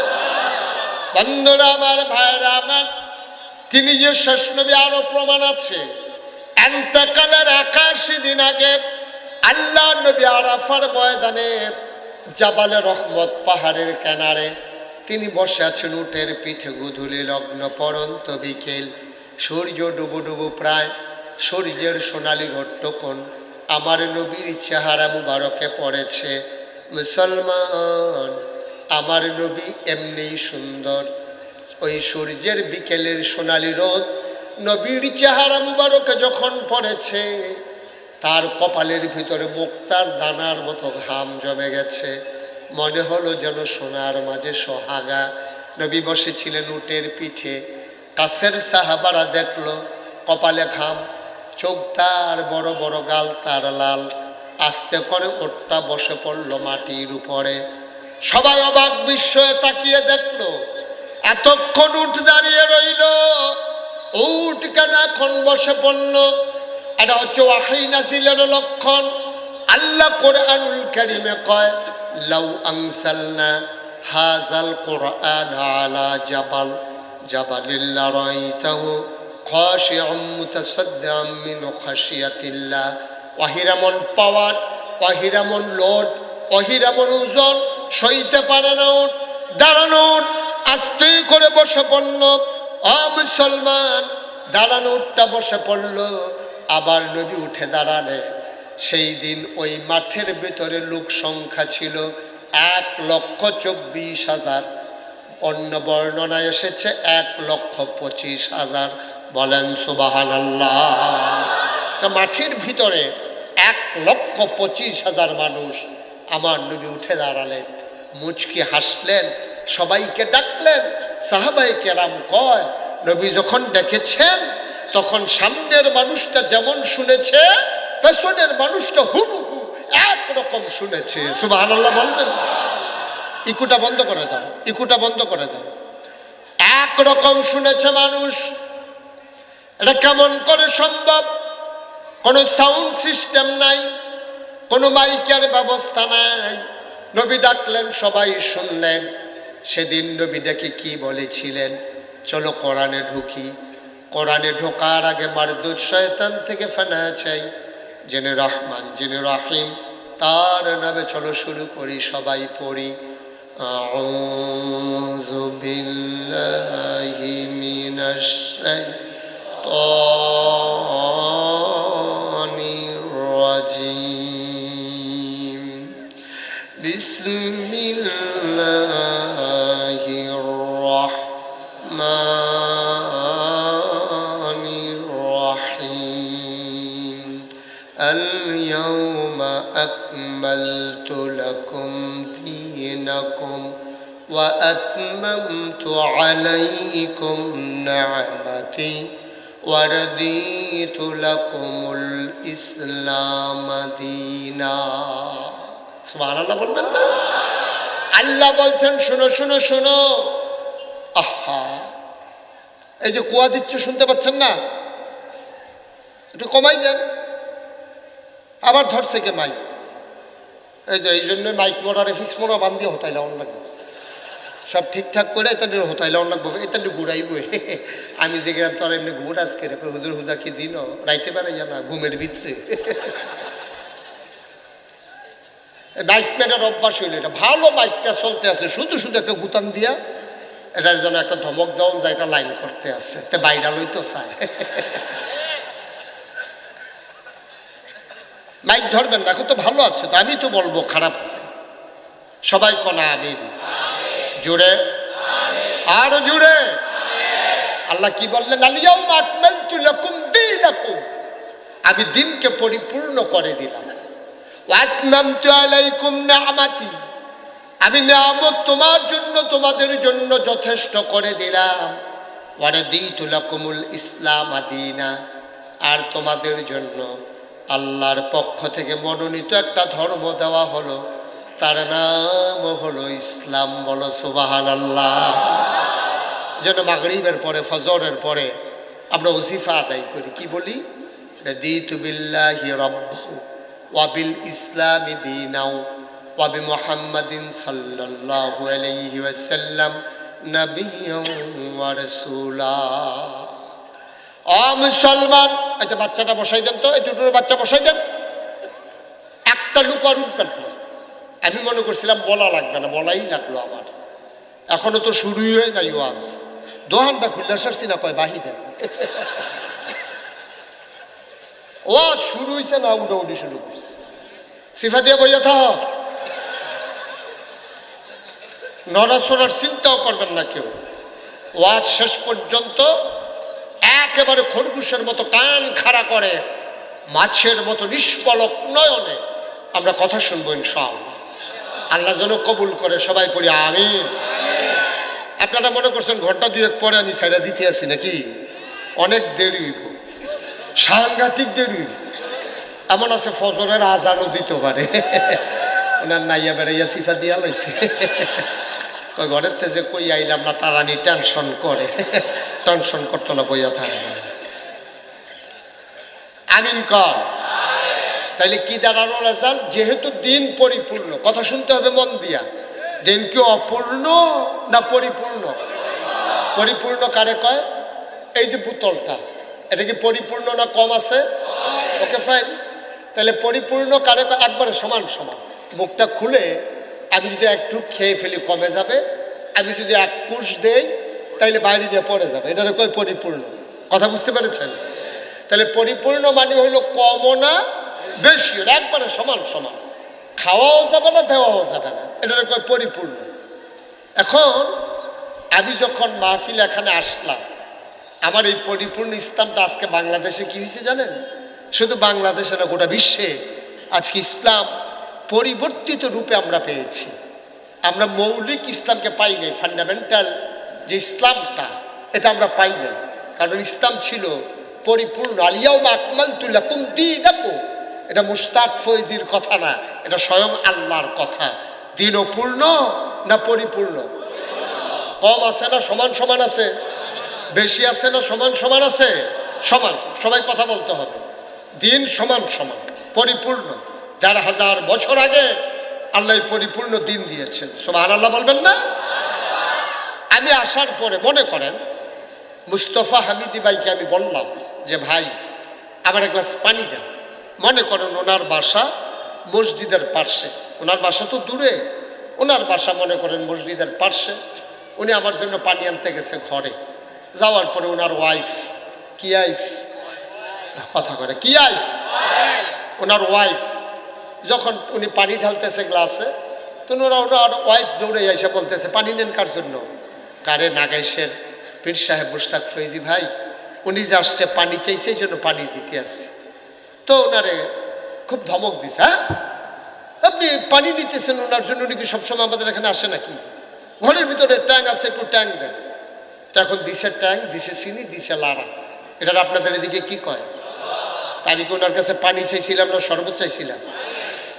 বন্ধুরা আমার, ভাইরা আমার, তিনি যে শেষ নবী আরো প্রমাণ আছে। ইন্তেকালের 81 দিন আগে আল্লাহ নবী আরাফার ময়দানে জাবালে রহমত পাহাড়ের কিনারে তিনি বসে আছেন উটের পিঠে। গোধূলি লগ্ন পরন্ত বিকেল, সূর্য ডুবু ডুবু প্রায়, সূর্যের সোনালি রোদ্দুকণ আমার নবীর চেহারা মুবারকে পড়েছে। মুসলমান, আমার নবী এমনি সুন্দর। ওই সূর্যের বিকেলের সোনালি রোদ নবীর চেহারা মুবারকে যখন পড়েছে, তার কপালের ভিতরে মুক্তার দানার মতো ঘাম জমে গেছে। মনে হলো যেন সোনার মাঝে সোহাগা। নবী বসেছিলেন উটের পিঠে। কাছের সাহাবারা দেখলো কপালে ঘাম, চোখ তার বড় বড়, গাল তার লাল। আস্তে করে উটটা বসে পড়লো মাটির উপরে। সবাই অবাক বিস্ময়ে তাকিয়ে দেখলো, এতক্ষণ উট দাঁড়িয়ে রইল, উট কেন এখন বসে পড়ল? এটা হচ্ছে ওয়াহী নাযিলের লক্ষণ। আল্লাহ কোরআনুল কারীমে কয়, লাউ আনসালনা হাযাল কুরআন আলা জাবালিল লারাইতাহু খাশিআম মুতাসাদ্দিআম মিন খাশিয়াতিল্লাহ। ওয়াহিরামন পাওয়ার, ওয়াহিরামন লোড, ওয়াহিরামন ওজন সইতে পারে না উট। দাঁড়ানো উট আস্তে করে বসে পড়ল। ও মুসলমান, দাঁড়ানো উটটা বসে পড়ল, আবার নবী উঠে দাঁড়ালেন। সেই দিন ওই মাঠের ভিতরে লোক সংখ্যা ছিল 1,24,000। অন্য বর্ণনায় এসেছে 1,25,000। বলেন সুবহানাল্লাহ। মাঠের ভিতরে 1,25,000 মানুষ। আমার নবী উঠে দাঁড়ালেন, মুচকি হাসলেন, সবাইকে ডাকলেন। সাহাবায়ে কেরাম কয়, নবী যখন ডেকেছেন তখন সামনের মানুষটা যেমন শুনেছে পেছনের মানুষটা হুবহু একরকম শুনেছে। সুবহানাল্লাহ বলবেন। ইকুটা বন্ধ করে দাও, ইকুটা বন্ধ করে দাও। একরকম শুনেছে মানুষ। এটা কেমন করে সম্ভব? কোনো সাউন্ড সিস্টেম নাই, কোনো মাইকের ব্যবস্থা নাই। নবী ডাকলেন, সবাই শুনলেন। সেদিন নবী ডেকে কি বলেছিলেন? চলো কোরআনে ঢুকি। কোরআনে ঢোকার আগে মারদুদ শয়তান থেকে ফানা চাই। যিনি রহমান, যিনি রহিম, তার নামে চলো শুরু করি, সবাই পড়ি। আউযু বিল্লাহি মিনাশ শাইতানির রাজিম। বিসমিল্লাহির রাহমানির রাহিম। আল-ইয়াওমা আকমালতু লাকুম দীনাকুম ওয়া আতমামতু আলাইকুম নি'মাতি ওয়া রাদিতু লাকুমুল ইসলাম দীনা। সুবহানাল্লাহ বলবেন না? আল্লাহ বলছেন, শোনো শোনো শোনো। আহা, এই যে কুয়া দিচ্ছে, শুনতে পাচ্ছেন না? একটু কমাই দেন। আবার ধরছে কে মাইক? এই যে এই জন্য মাইক মোড়ারে ফিস মোড়া বান্ধিয়ে হতাইলে অন লাগবে, সব ঠিকঠাক করে এতান হতাইলে অন লাগবে, এতান ঘুরাইব। আমি যে গেলাম তোর এমনি ঘুর আজকে রে, হুজুর হুদা কি দিন রাইতে পারে জানা ঘুমের ভিতরে। বাইক মেটার অভ্যাস হইল, এটা ভালো বাইকটা চলতে আছে, শুধু শুধু একটা গুতান দিয়া এটার জন্য একটা ধমক দেওয়া যায়, এটা লাইন করতে আছে, তে বাইরা লইতো চায়। মাইক ধরবেন না, তো ভালো আছে তো, আমি তো বলবো খারাপ। সবাই কনা আমিন, জুড়ে আর জুড়ে। আল্লাহ কি বললেন? আল-ইয়াওমা আকমালতু লাকুম দীনাকুম, আমি দিনকে পরিপূর্ণ করে দিলাম। ওয়া আতমামতু আলাইকুম নি'মাতি, আমি নিয়ামত তোমার জন্য, তোমাদের জন্য যথেষ্ট করে দিলাম। ওয়া রাদিতু লাকুমুল ইসলাম দীনা, আর তোমাদের জন্য আল্লাহর পক্ষ থেকে মনোনীত একটা ধর্ম দেওয়া হলো, তার নাম হলো ইসলাম। বলো সুবহানাল্লাহ। যেন মাগরিবের পরে, ফজরের পরে আমরা ওজিফা আদায় করি, কি বলি? রাদিতু বিল্লাহি রাব্বাহু ওয়া বিল ইসলামি দীনাও ওয়া বি মুহাম্মাদিন সাল্লাল্লাহু আলাইহি ওয়াসাল্লাম নাবিয়্যান ওয়া রাসূলা। মুসলমান, আচ্ছা বাচ্চাটা বসাই দেন তো, এই দুটোর বাচ্চা বসাই দেন। একটা লুক আর উঠবেন না। আমি মনে করছিলাম বলা লাগবে না, বলাই লাগলো আমার। এখনো তো শুরুই হয় নাই ওয়াজ। দোহানটা খুললে সারছি না, কয় বাহি দেন। ওয়াজ শুরু হয়েছে না, উডাউডি শুরু করছে। সিফা দিয়ে বইয়া থাক, নড়াচড়ার চিন্তাও করবেন না কেউ। ওয়াজ শেষ পর্যন্ত একেবারে খরগোশের মতো কান খাড়া করে, মাছের মতো নিষ্পলক নয়নে আমরা কথা শুনবো ইনশাআল্লাহ। আল্লাহ যেন কবুল করে, সবাই পড়ি আমিন। আপনারা মনে করছেন ঘন্টা দুয়েক পরে আমি সাইডা দিতে আসি নাকি? অনেক দেরি হইব, সাংঘাতিক দেরি হইব। এমন আছে ফজরের আজানও দিতে পারে। ওনার নাইয়া বেড়াইয়া সিফা দিয়া লাইছে, কই ঘরের থেকে কই আইলাম না, তারানি টেনশন করে। টেনশন করতো না, বইয়া থাকে না। আমিন কর। তাইলে কি দাঁড়ানো আজান? যেহেতু দিন পরিপূর্ণ, কথা শুনতে হবে মন দিয়া। দিন কি অপূর্ণ না পরিপূর্ণ? পরিপূর্ণ কারে কয়? এই যে বোতলটা, এটা কি পরিপূর্ণ না কম আছে? Okay fine. তাহলে পরিপূর্ণ কারে কয়? একবারে সমান সমান। মুখটা খুলে আমি যদি একটু খেয়ে ফেলি কমে যাবে, আমি যদি এক কুশ দেই তাইলে বাইরে দিয়ে পড়ে যাবে, এটা কয় পরিপূর্ণ। কথা বুঝতে পেরেছেন? তাহলে পরিপূর্ণ মানে হইল কমও না বেশি, একবারে সমান সমান। খাওয়াও যাবে না, দেওয়াও যাবে না, এটা কয় পরিপূর্ণ। এখন আমি যখন মাহফিল এখানে আসলাম, আমার এই পরিপূর্ণ ইসলামটা আজকে বাংলাদেশে কি হয়েছে জানেন? শুধু বাংলাদেশে না, গোটা বিশ্বে আজকে ইসলাম পরিবর্তিত রূপে আমরা পেয়েছি। আমরা মৌলিক ইসলামকে পাই নাই, ফান্ডামেন্টাল যে ইসলামটা, এটা আমরা পাই নাই। কারণ ইসলাম ছিল পরিপূর্ণ। আলিয়াউমা আকমালতু লাকুম দীনাকুম, এটা মুশতাক ফৈজির কথা না, এটা স্বয়ং আল্লাহর কথা। দিনও পূর্ণ না পরিপূর্ণ? কম আছে না সমান সমান আছে? বেশি আছে না সমান সমান আছে? সমান। সবাই কথা বলতে হবে। দিন সমান সমান পরিপূর্ণ। ১,৫০০ বছর আগে আল্লাহ পরিপূর্ণ দিন দিয়েছেন। সুবহানাল্লাহ বলবেন না? আমি আসার পরে মনে করেন মুস্তফা হামিদি ভাইকে আমি বললাম যে ভাই আমার এক গ্লাস পানি দেন। মনে করেন ওনার বাসা মসজিদের পার্শ্বে, ওনার বাসা তো দূরে, ওনার বাসা মনে করেন মসজিদের পার্শ্বে। উনি আমার জন্য পানি আনতে গেছে ঘরে। যাওয়ার পরে ওনার ওয়াইফ, কি আইফ কথা করে, কি আইফ, ওনার ওয়াইফ যখন উনি পানি ঢালতেছে গ্লাসে, তো ওনার ওয়াইফ দৌড়ে এসে বলতেছে পানি নেন কার জন্য? কারে? নাগাইশের পীর সাহেব মুশতাক ফৈজি ভাই, উনি যে আসছে পানি চাইছে এই জন্য পানি দিতে আসছে। তো ওনারে খুব ধমক দিছে, হ্যাঁ আপনি পানি নিতেছেন ওনার জন্য, উনি কি সবসময় আমাদের এখানে আসে নাকি? ঘরের ভিতরে ট্যাঙ্ক আছে, একটু ট্যাঙ্ক দেন। তো এখন দিছে ট্যাঙ্ক, দিছে চিনি, দিছে লাড়া। এটার আপনাদের এদিকে কি কয়? আমি কি ওনার কাছে পানি চাইছিলাম না শরবত চাইছিলাম?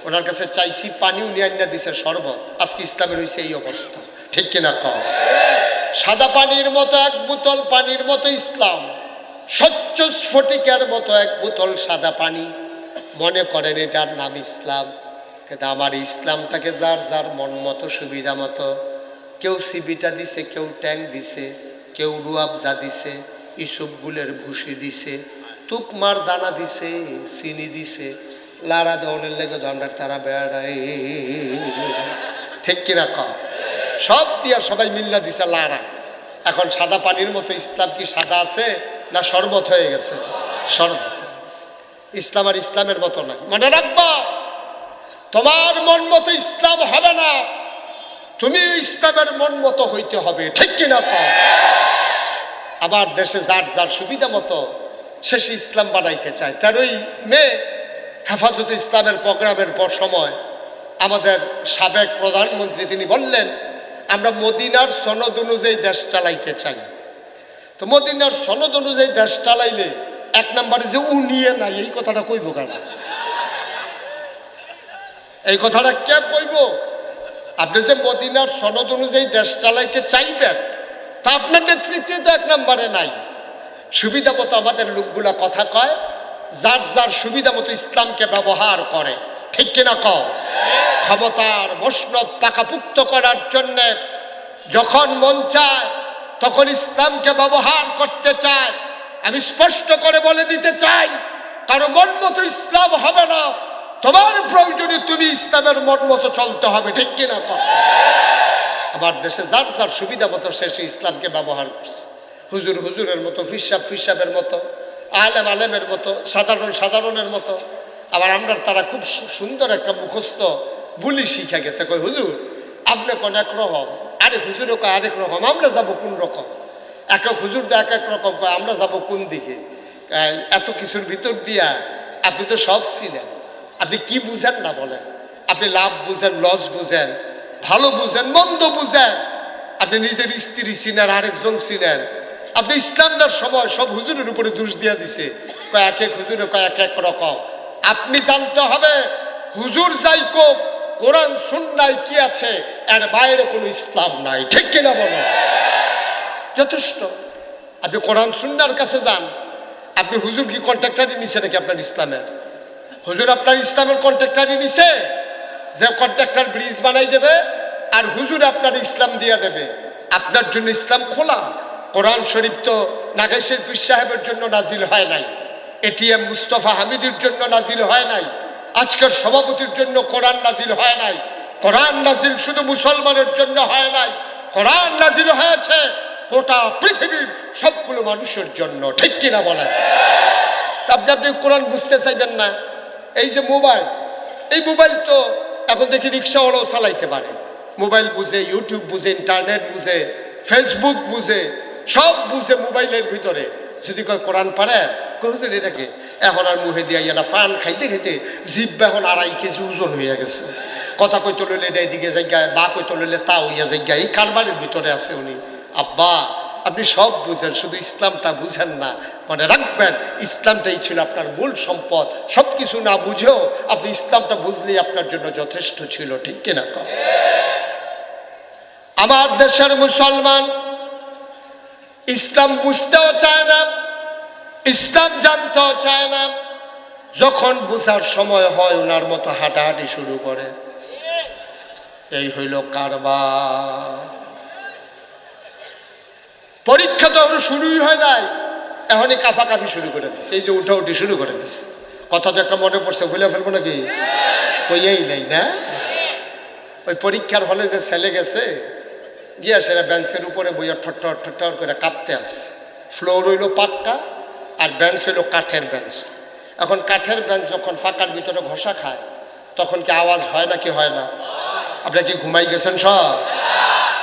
ওনার কাছে চাইছি পানি, উনি আইনা দিছে শরবত। আজকে ইসলামের হয়েছে এই অবস্থা, ঠিক কিনা কও? সাদা পানির মতো এক বোতল পানির মতো ইসলাম, স্বচ্ছ স্ফটিকের মতো এক বোতল সাদা পানি। মনে করেন এটার নাম ইসলাম। কিন্তু আমার ইসলামটাকে যার যার মন মতো সুবিধা মতো, কেউ সিবিটা দিছে, কেউ ট্যাঙ্ক দিছে, কেউ রুয়াবজা দিছে, ইসবগুলের ভুসি দিছে, তুকমার দানা দিছে, চিনি দিছে, লাড়া দেওয়ানের লেগে দণ্ডার তারা বেড়ায়, ঠিক কিনা কম? সব দিয়া সবাই মিল্লা দিছে লাড়া। এখন সাদা পানির মতো ইসলাম কি সাদা আছে না শরবত হয়ে গেছে? শরবত হয়ে গেছে। ইসলাম আর ইসলামের মতো না। মনে রাখবা, তোমার মন মতো ইসলাম হবে না, তুমি ইসলামের মন মতো হইতে হবে, ঠিক কিনা কম? আমার দেশে যার যার সুবিধা মতো শেষে ইসলাম বানাইতে চায়। 13ই মে হেফাজতে ইসলামের প্রোগ্রামের পর সময় আমাদের সাবেক প্রধানমন্ত্রী তিনি বললেন আমরা মদিনার সনদ অনুযায়ী দেশ চালাইতে চাই। তো মদিনার সনদ অনুযায়ী দেশ চালাইলে এক নম্বরে যে উনিয়ে নাই, এই কথাটা কইব কারা? এই কথাটা কে কইব? আপনি যে মদিনার সনদ অনুযায়ী দেশ চালাইতে চাইবেন, তা আপনার নেতৃত্বে তো এক নম্বরে নাই। সুবিধা মতো আমাদের লোকগুলা কথা কয়, যার যার সুবিধা মতো ইসলামকে ব্যবহার করে, ঠিক কিনা কও? ক্ষমতার মসনদ পাকাপুক্ত করার জন্য যখন মন চায় তখন ইসলামকে ব্যবহার করতে চায়। আমি স্পষ্ট করে বলে দিতে চাই, কারো মন মতো ইসলাম হবে না, তোমার প্রয়োজনে তুমি ইসলামের মন মতো চলতে হবে, ঠিক কিনা কও? আমার দেশে যার যার সুবিধা মতো শেষে ইসলামকে ব্যবহার করছে। হুজুর হুজুরের মতো, ফিসাব ফিসাবের মতো, আলেম আলেমের মতো, সাধারণ সাধারণের মতো। আবার আমরা তারা খুব সুন্দর একটা মুখস্থ বুলি শিখে গেছে। কই হুজুর আপনি কোন এক রকম, আরে হুজুরও কয় আরেক রকম, আমরা যাব কোন রকম? এক এক হুজুর এক এক রকম কয়, আমরা যাব কোন দিকে? এত কিছুর ভিতর দিয়া আপনি তো সব ছিলেন, আপনি কি বুঝেন না বলেন? আপনি লাভ বুঝেন, লস বুঝেন, ভালো বুঝেন, মন্দ বুঝেন, আপনি নিজের স্ত্রী চিনেন, আরেকজন চিনেন। আপনি ইসলামটার সময় সব হুজুরের উপরে দোষ দিয়া দিছে, কয় এক এক হুজুরে কয় এক এক রকম। আপনি জানতে হবে হুজুর যাই কোক, কোরআন সুন্নাহয় কি আছে, এর বাইরে কোনো ইসলাম নাই, ঠিক কিনা বলো? যথেষ্ট। আপনি কোরআন সুন্নাহর কাছে যান। আপনি হুজুর কি কন্ট্রাক্টারই নিছে নাকি আপনার ইসলামের? হুজুর আপনার ইসলামের কন্ট্রাক্টারই নিছে, যে কন্ট্রাক্টার ব্রিজ বানাই দেবে আর হুজুর আপনার ইসলাম দিয়া দেবে। আপনার জন্য ইসলাম খোলা। কোরআন শরীফ তো নাগাইশের পীর সাহেবের জন্য নাজিল হয় নাই, এটিএম মুস্তফা হামিদির জন্য নাজিল হয় নাই, আজকের সভাপতির জন্য কোরআন নাজিল হয় নাই। কোরআন নাজিল শুধু মুসলমানের জন্য হয় নাই, কোরআন নাজিল হয়েছে গোটা পৃথিবীর সবগুলো মানুষের জন্য, ঠিক কিনা বলেন? আপনি কোরআন বুঝতে চাইবেন না? এই যে মোবাইল, এই মোবাইল তো এখন দেখি রিক্সাওয়ালাও চালাইতে পারে। মোবাইল বুঝে, ইউটিউব বুঝে, ইন্টারনেট বুঝে, ফেসবুক বুঝে, সব বুঝে মোবাইলের ভিতরে। যদি কয় কোরআন পারেন, হুজুর এটাকে এখন আর মুখে দিয়া ইয়া ফান খাইতে খাইতে জিব্বা এখন 2.5 কেজি ওজন হয়ে গেছে। কথা কইতে লইলে এটা এদিকে জায়গায়, বা কইতে লইলে তা হইয়া জায়গায়, এই কারবারের ভিতরে আছে উনি। আব্বা আপনি সব বুঝেন, শুধু ইসলামটা বুঝেন না। মনে রাখবেন, ইসলামটাই ছিল আপনার মূল সম্পদ। সব কিছু না বুঝেও আপনি ইসলামটা বুঝলেই আপনার জন্য যথেষ্ট ছিল, ঠিক কিনা? আমার দেশের মুসলমান ইসলাম বুঝতেও চায় না, ইসলাম জানতেও চায় না। যখন বুঝার সময় হয় ওনার মতো হাঁটাহাঁটি শুরু করে। এই হইল কারবার। পরীক্ষা তো এখনো শুরুই হয় নাই, এখনই কাফাকাফি শুরু করে দিচ্ছে। এই যে উঠাউঠি শুরু করে দিচ্ছে। কথা তো একটা মনে পড়ছে, ভুলে ফেলবো নাকি? কইয়াই নাই না। ওই পরীক্ষার হলে যে ছেলে গেছে গিয়া সেটা বেঞ্চের উপরে বইয়া ঠট্টর ঠট্টর করে কাঁপতে আসে। ফ্লোর হইল পাক্কা আর বেঞ্চ হইল কাঠের বেঞ্চ। এখন কাঠের বেঞ্চ যখন ফাঁকার ভিতরে ঘষা খায় তখন কি আওয়াজ হয় না কি হয় না? আপনারা কি ঘুমাই গেছেন সব?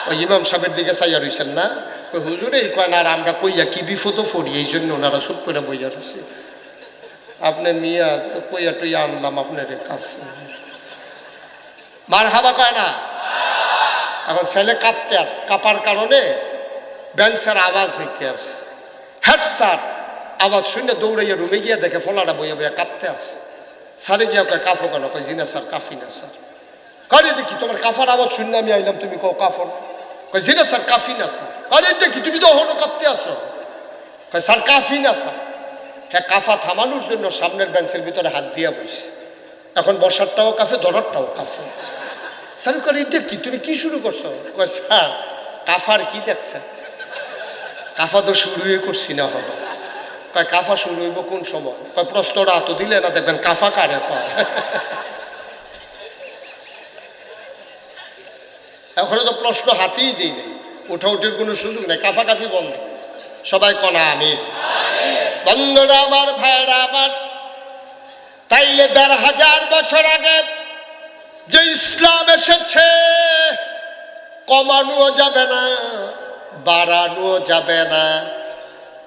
ওই ইমাম সাহেবের দিকে চাইয়া রয়েছেন না? ওই হুজুর এই কয় না, আর আমরা কইয়া কি বিপদও পড়ি, এই জন্য ওনারা চুপ করে বইয়া রয়েছে। আপনি মিয়া কইয়া টইয়া আনলাম আপনার কাছে, মার হাবা কয় না। এখন ছেলে কাঁপতে আস, কাঁপার কারণে বেঞ্চের আওয়াজ হইতে আস। হেড স্যার আওয়াজ শুনে দৌড়াইয়া রুমে গিয়া দেখে ফোলাটা বইয়া বইয়া কাঁপতে আস। স্যারে গিয়া কয় কাফো কেন? কয় জি না স্যার, কাফি না স্যার। কয় এটা কি তোমার কাফার আওয়াজ শুনে আমি আইলাম, তুমি কও কাফর? কয় জি না স্যার, কাফি না স্যার। আরে এটা কি তুমি তো হলো কাঁপতে আসো? কয় স্যার কাফি না স্যার। হ্যাঁ, কাফা থামানোর জন্য সামনের বেঞ্চের ভিতরে হাত দিয়া বসে। এখন বসারটাও কাফে, দরারটাও কাফে। স্যার কয় এটা কি তুমি কি শুরু করছো? কয় স্যার কাফার কি দেখছেন? কাফা তো শুরুই করছি না হবে। কয় কাফা শুরু হইব কোন সময়? কয় প্রশ্নটা এত দিলে না, দেখবেন কাফা কারে কয়। এখনো তো প্রশ্ন হাতেই দিই নেই, উঠাউঠির কোনো সুযোগ নেই, কাফাকাফি বন্ধ। সবাই কনা আমি বন্ধুরা আমার, ভাইরা আমার, তাইলে ১৫০০ বছর আগে যে ইসলাম এসেছে কমানো যাবে না, বাড়ানো যাবে না।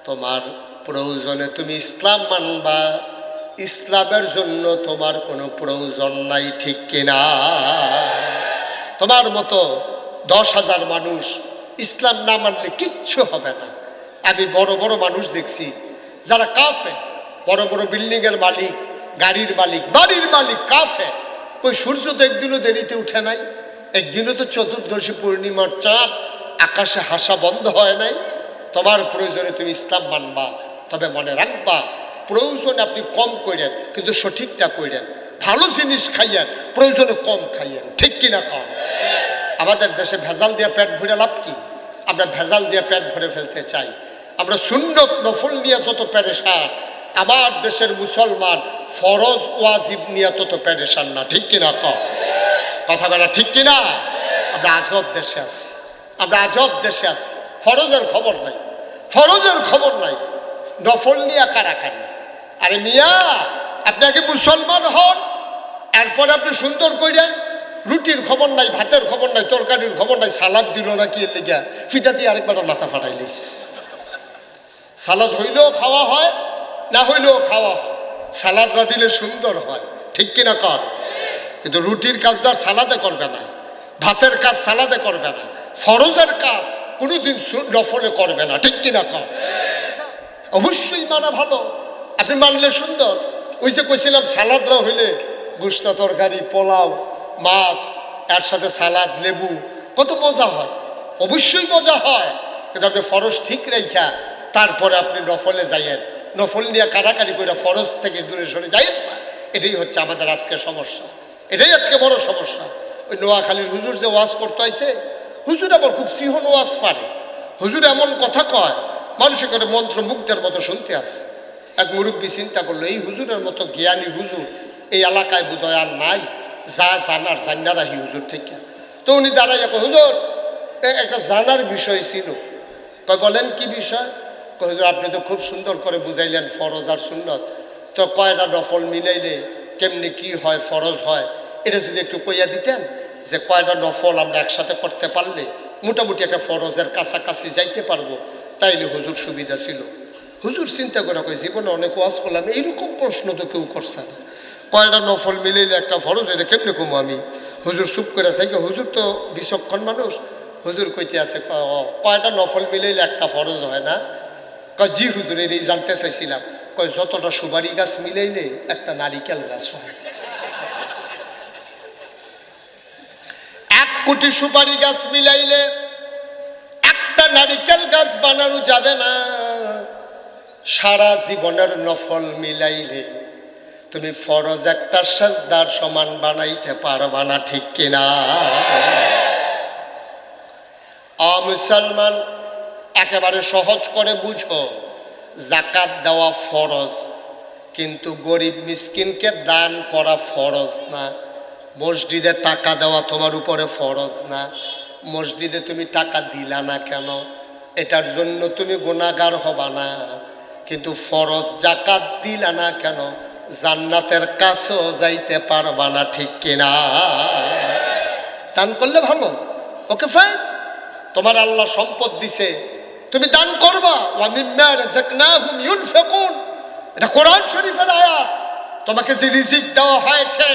তোমার প্রয়োজনে তুমি ইসলাম মানবা, ইসলামের জন্য তোমার কোনো প্রয়োজন নাই, ঠিক কিনা? তোমার মতো ১০,০০০ মানুষ ইসলাম না মানলে কিচ্ছু হবে না। আমি বড় বড় মানুষ দেখছি যারা কাফে, বড় বড় বিল্ডিংয়ের মালিক, গাড়ির মালিক, বাড়ির মালিক, কাফে। কই সূর্য তো একদিনও দেরিতে উঠে নাই, একদিনও তো চতুর্দশী পূর্ণিমার চাঁদ আকাশে হাসা বন্ধ হয় নাই। তোমার প্রয়োজনে তুমি ইসলাম মানবা, তবে মনে রাখবা প্রয়োজনে আপনি কম করেন কিন্তু সঠিকটা করেন। ভালো জিনিস খাইয়েন, প্রয়োজনে কম খাইয়েন, ঠিক কিনা কম? আমাদের দেশে ভেজাল দিয়ে পেট ভরে লাভ কি? আমরা ভেজাল দিয়ে পেট ভরে ফেলতে চাই। আমরা সুন্নত নফল নিয়ে যত পেরেশান, আমার দেশের মুসলমান ফরজ ওয়াজিব নিয়ে তত পেরেশান না, ঠিক কিনা কম? কথা বলা ঠিক কিনা? আমরা আজব দেশে আছি, আমরা আজব দেশে আছি। ফরজের খবর নাই, ফরজের খবর নাই, নফল নিয়ে কারাকারি। আরে মিয়া, আপনি আগে মুসলমান হন, এরপরে আপনি সুন্দর কইরেন। রুটির খবর নাই, ভাতের খবর নাই, তরকারির খবর নাই, সালাদ দিল না কি এর লেগা ফিটা দিয়ে আরেকবার মাথা ফাটাইলিস। সালাদ হইলেও খাওয়া হয়, না হইলেও খাওয়া হয়। সালাদ না দিলে সুন্দর হয়, ঠিক কিনা কর? কিন্তু রুটির কাজটা সালাদে করবে না, ভাতের কাজ সালাদে করবে না, ফরজের কাজ কোনোদিন নফলে করবে না, ঠিক কিনা কর? অবশ্যই মানা ভালো, আপনি মানলে সুন্দর। ওই যে কইছিলাম সালাদরা হইলে গুস্তা, তরকারি, পোলাও, মাছ, তার সাথে সালাদ, লেবু, কত মজা হয়। অবশ্যই মজা হয়, কিন্তু আপনি ফরজ ঠিক রেখা তারপরে আপনি নফলে যাইয়েন। নফল নিয়ে কারাকারি করে ফরজ থেকে দূরে সরে যাইয়েন না। এটাই হচ্ছে আমাদের আজকে সমস্যা, এটাই আজকে বড় সমস্যা। ওই নোয়াখালীর হুজুর যে ওয়াজ করতে আইছে, হুজুর আবার খুব সিহন ওয়াজ পারে। হুজুর এমন কথা কয়, মানুষের করে মন্ত্রমুগ্ধের মতো শুনতে আসে। এক মুরব্বী চিন্তা করলো, এই হুজুরের মতো জ্ঞানী হুজুর এই এলাকায় বোধহয় আর নাই, যা জানার জানা রাখি হুজুর থেকে। তো উনি দাঁড়াইয়া কয়, হুজুর একটা জানার বিষয় ছিল। কয় বলেন কি বিষয়? কয় হুজুর আপনি তো খুব সুন্দর করে বুঝাইলেন ফরজ আর সুন্নত, তো কয়টা নফল মিলাইলে কেমনি কি হয়, ফরজ হয়, এটা যদি একটু কইয়া দিতেন যে কয়টা নফল আমরা একসাথে করতে পারলে মোটামুটি একটা ফরজের কাছাকাছি যাইতে পারবো, তাইলে হুজুর সুবিধা ছিল। হুজুর চিন্তা করে কয়, জীবনে অনেক ওয়াজ করলাম, এইরকম প্রশ্ন তো কেউ করছে না, কয়টা নফল মিলাইলে একটা ফরজ, এটা কেমনি কমো আমি? হুজুর চুপ করে থাকে। হুজুর তো বিচক্ষণ মানুষ, হুজুর কইতে আছে, কয়টা নফল মিলাইলে একটা ফরজ হয় না? কয় জি হুজুর, এই জানতে চাইছিলাম। কয় যতটা সুপারি গাছ মিলাইলে একটা নারিকেল গাছ হয়। 1 কোটি সুপারি গাছ মিলাইলে একটা নারিকেল গাছ বানানো যাবে না। সারা জীবনের নফল মিলাইলে তুমি ফরজ একটা সাজদার সমান বানাইতে পারবা না, ঠিক কিনা? মুসলমান, একেবারে সহজ করে বুঝো, যাকাত দেওয়া ফরজ, কিন্তু গরিব মিসকিনকে দান করা ফরজ না। মসজিদে টাকা দেওয়া তোমার উপরে ফরজ না। মসজিদে তুমি টাকা দিলা না কেন, এটার জন্য তুমি গুনাহগার হবা না। কিন্তু ফরজ যাকাত দিলা না কেন, জান্নাতের কাছেও যাইতে পারবা না, ঠিক কিনা? দান করলে ভালো, ওকে ফাইন, তোমার আল্লাহ সম্পদ দিছে, তুমি দান করবা। ওয়া মিম্মা রাযাকনাহুম ইউনফিকুন, এটা কোরআন শরীফের আয়াত। তোমাকে যে রিজিক দেওয়া হয়েছে,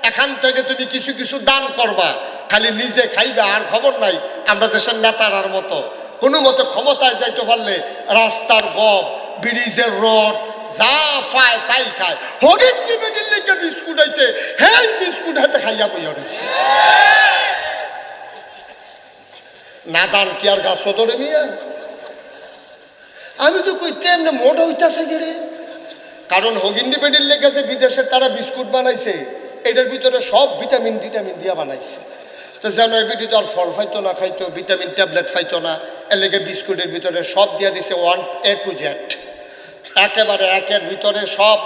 এখান থেকে তুমি কিছু কিছু দান করবা। খালি নিজে খাইবে আর খবর নাই। আমরা দেশের নেতারার মতো কোনো মতো ক্ষমতায় যাইতে পারলে রাস্তার গব, ব্রিজের রড যা পায় তাই খায়। হরিণ নিবেদির লিখে বিস্কুট আইছে, হ্যাঁ বিস্কুট হাতে খাইয়া বইয়া রয়েছে। না দান কি আর গাছ ধরে নিয়ে? আমি তো কইতে এমনি মোটা হইতাছে গেরে। কারণ হগিন্ডি পেডির লেগেছে বিদেশের তারা বিস্কুট বানাইছে, এটার ভিতরে সব ভিটামিন টিটামিন দিয়া বানাইছে। তো যেন এই বিটি তো আর ফল খাইতো না, খাইতো ভিটামিন ট্যাবলেট খাইতো না, এর লেগে বিস্কুটের ভিতরে সব দিয়া দিছে 1 A to Z, একেবারে একের ভিতরে সব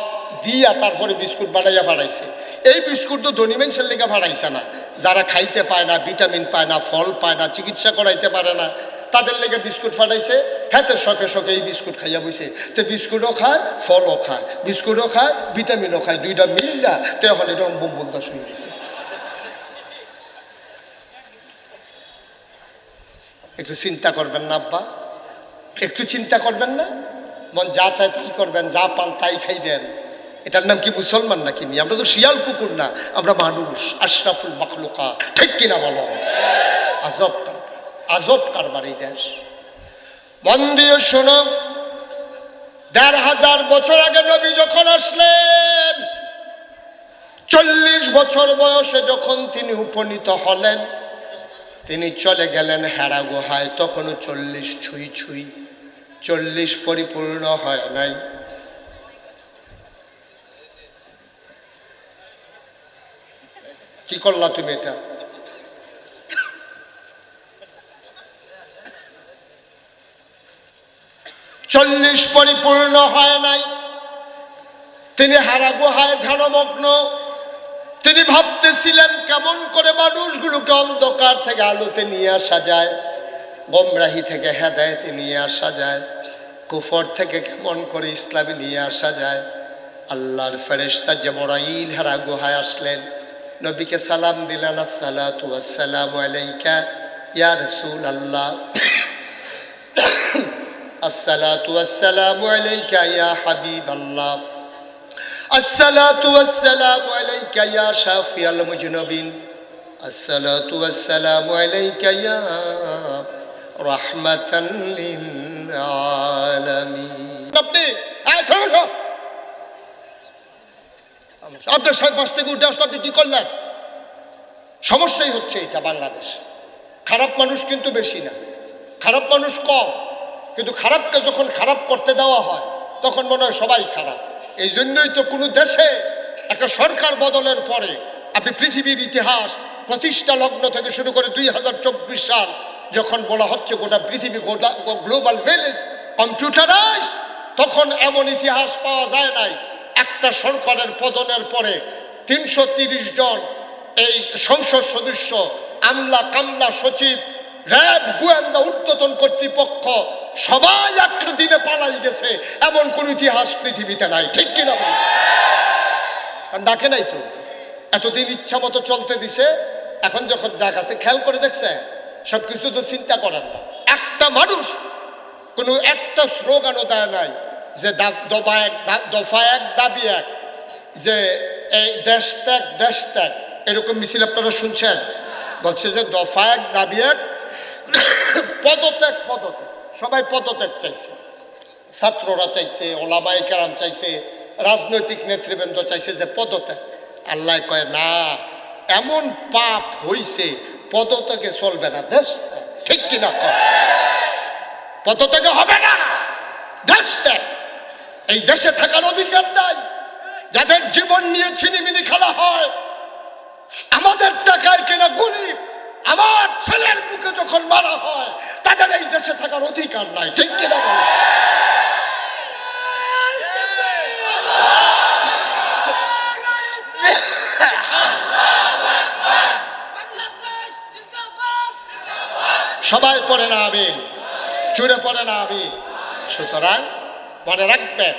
দিয়া তারপরে বিস্কুট বানাইয়া ফাড়াইছে। এই বিস্কুট তো ধনী মানুষের লেগে ফাড়াইছে না, যারা খাইতে পায় না, ভিটামিন পায় না, ফল পায় না, চিকিৎসা করাইতে পারে না, তাদের লেগে বিস্কুট ফাটাইছে। হাতে শখে শখে এই বিস্কুট খাইয়া বইছে। তো বিস্কুটও খায়, ফলও খায়, বিস্কুটও খায়, ভিটামিনও খায়, দুইটা মিললা তো এখন এরকম বলতে শুনে গেছে। একটু চিন্তা করবেন না আব্বা, একটু চিন্তা করবেন না? মন যা চায় তাই করবেন, যা পান তাই খাইবেন। এটার নাম কি মুসলমান নাকি? আমরা তো শিয়াল কুকুর না, আমরা মানুষ, আশরাফুল মাখলুকাত, ঠিক কিনা বলো? আজব আজব কারবার এই দেশ। মন দিয়ে শোনো, ১৫০০ বছর আগে নবী যখন আসলেন, 40 বছর বয়সে যখন তিনি উপনীত হলেন, তিনি চলে গেলেন হেরা গুহায়। তখনও 40 ছুঁই ছুঁই, 40 পরিপূর্ণ হয় নাই। কি করলা তুমি এটা? চল্লিশ পরিপূর্ণ হয় নাই। তিনি হারা গুহায় ধ্যানমগ্ন। তিনি ভাবতেছিলেন কেমন করে মানুষগুলোকে অন্ধকার থেকে আলোতে নিয়ে আসা যায়, গোমরাহি থেকে হেদায়েতে নিয়ে আসা যায়, কুফর থেকে কেমন করে ইসলামে নিয়ে আসা যায়। আল্লাহর ফেরেশতা জিবরাইল হারা গুহায় আসলেন, নবীকে সালাম দিলেন, আসসালাতু ওয়াসসালামু আলাইকা ইয়া রাসূলুল্লাহ, আসসালাতু ওয়াসসালামু আলাইকা ইয়া হাবিবাল্লাহ, আসসালাতু ওয়াসসালামু আলাইকা ইয়া শাফিয়াল মুজনিবিন, আসসালাতু ওয়াসসালামু আলাইকা ইয়া রাহমাতান লিল আলামিন। আপনি আপনার 5 থেকে উঠে আসলে আপনি কি করলেন? সমস্যাই হচ্ছে এটা বাংলাদেশ। খারাপ মানুষ কিন্তু বেশি না, খারাপ মানুষ কম, কিন্তু খারাপকে যখন খারাপ করতে দেওয়া হয় তখন মনে হয় সবাই খারাপ। এই জন্যই তো কোনো দেশে একটা সরকার বদলের পরে আপনি পৃথিবীর ইতিহাস প্রতিষ্ঠা লগ্ন থেকে শুরু করে 2024 সাল যখন বলা হচ্ছে গোটা পৃথিবী গ্লোবাল ভিলেজ কম্পিউটারাইজ, তখন এমন ইতিহাস পাওয়া যায় নাই একটা সরকারের পতনের পরে 330 জন এই সংসদ সদস্য, আমলা কামলা, সচিব, র্যাব, গোয়েন্দা, ঊর্ধ্বতন কর্তৃপক্ষ সবাই একটা দিনে পালাই গেছে, এমন কোন ইতিহাস পৃথিবীতে নাই, ঠিক কিনা? ডাকে নাই তো, এতদিন ইচ্ছা মতো চলতে দিছে। এখন যখন দেখাচ্ছে, খেয়াল করে দেখছে, সবকিছু তো চিন্তা করার না। একটা মানুষ কোনো একটা স্লোগানও দেয় নাই যে দফা এক দাবি এক, যে এই দেশ ত্যাগ দেশ ত্যাগ, এরকম মিছিল আপনারা শুনছেন? বলছে যে দফা এক দাবি এক, পদত্যাগ পদত্যাগ, সবাই পদত্যাগ চাইছে, ছাত্ররা চাইছে, ওলামায়ে কেরাম চাইছে, রাজনৈতিক নেতৃবৃন্দ চাইছে যে পদত্যাগ। আল্লাহ কয় না, এমন পাপ হইছে পদত্যাগে চলবে না, দেশ ত্যাগ। ঠিক কিনা কয়? পদত্যাগে হবে না, দেশ ত্যাগ। এই দেশে থাকার অধিকার নাই। যাদের জীবন নিয়ে ছিনিমিনি খেলা হয়, আমাদের টাকায় কেনা গরিব, আমার ছেলের বুকে যখন মারা হয়, তাদের এই দেশে থাকার অধিকার নাই। ঠিক কিনা বলে? সবাই পড়ে না আমিন, জুড়ে পড়ে না আমিন। সুতরাং মনে রাখবেন,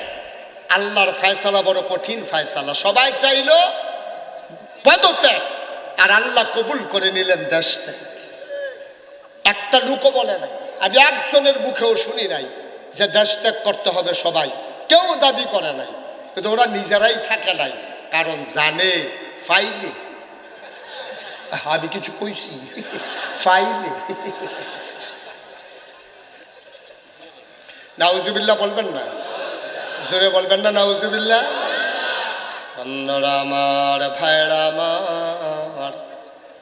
আল্লাহর ফয়সালা বড় কঠিন ফয়সালা। সবাই চাইলো পদত্যাগ, আর আল্লাহ কবুল করে নিলেন দেশ ত্যাগ। একটা লোকও বলে নাই, আমি একজনের মুখেও শুনি নাই যে দেশ ত্যাগ করতে হবে। সবাই, কেউ দাবি করে নাই, কিন্তু ওরা নিজেরাই থাকে নাই, কারণ জানে ফাইলে। আমি কিছু কইছি? ফাইলে। নাউজুবিল্লাহ বলবেন না? জোরে বলবেন না নাউজুবিল্লাহ? বন্ধুরা আমার, ভাইরা আমার,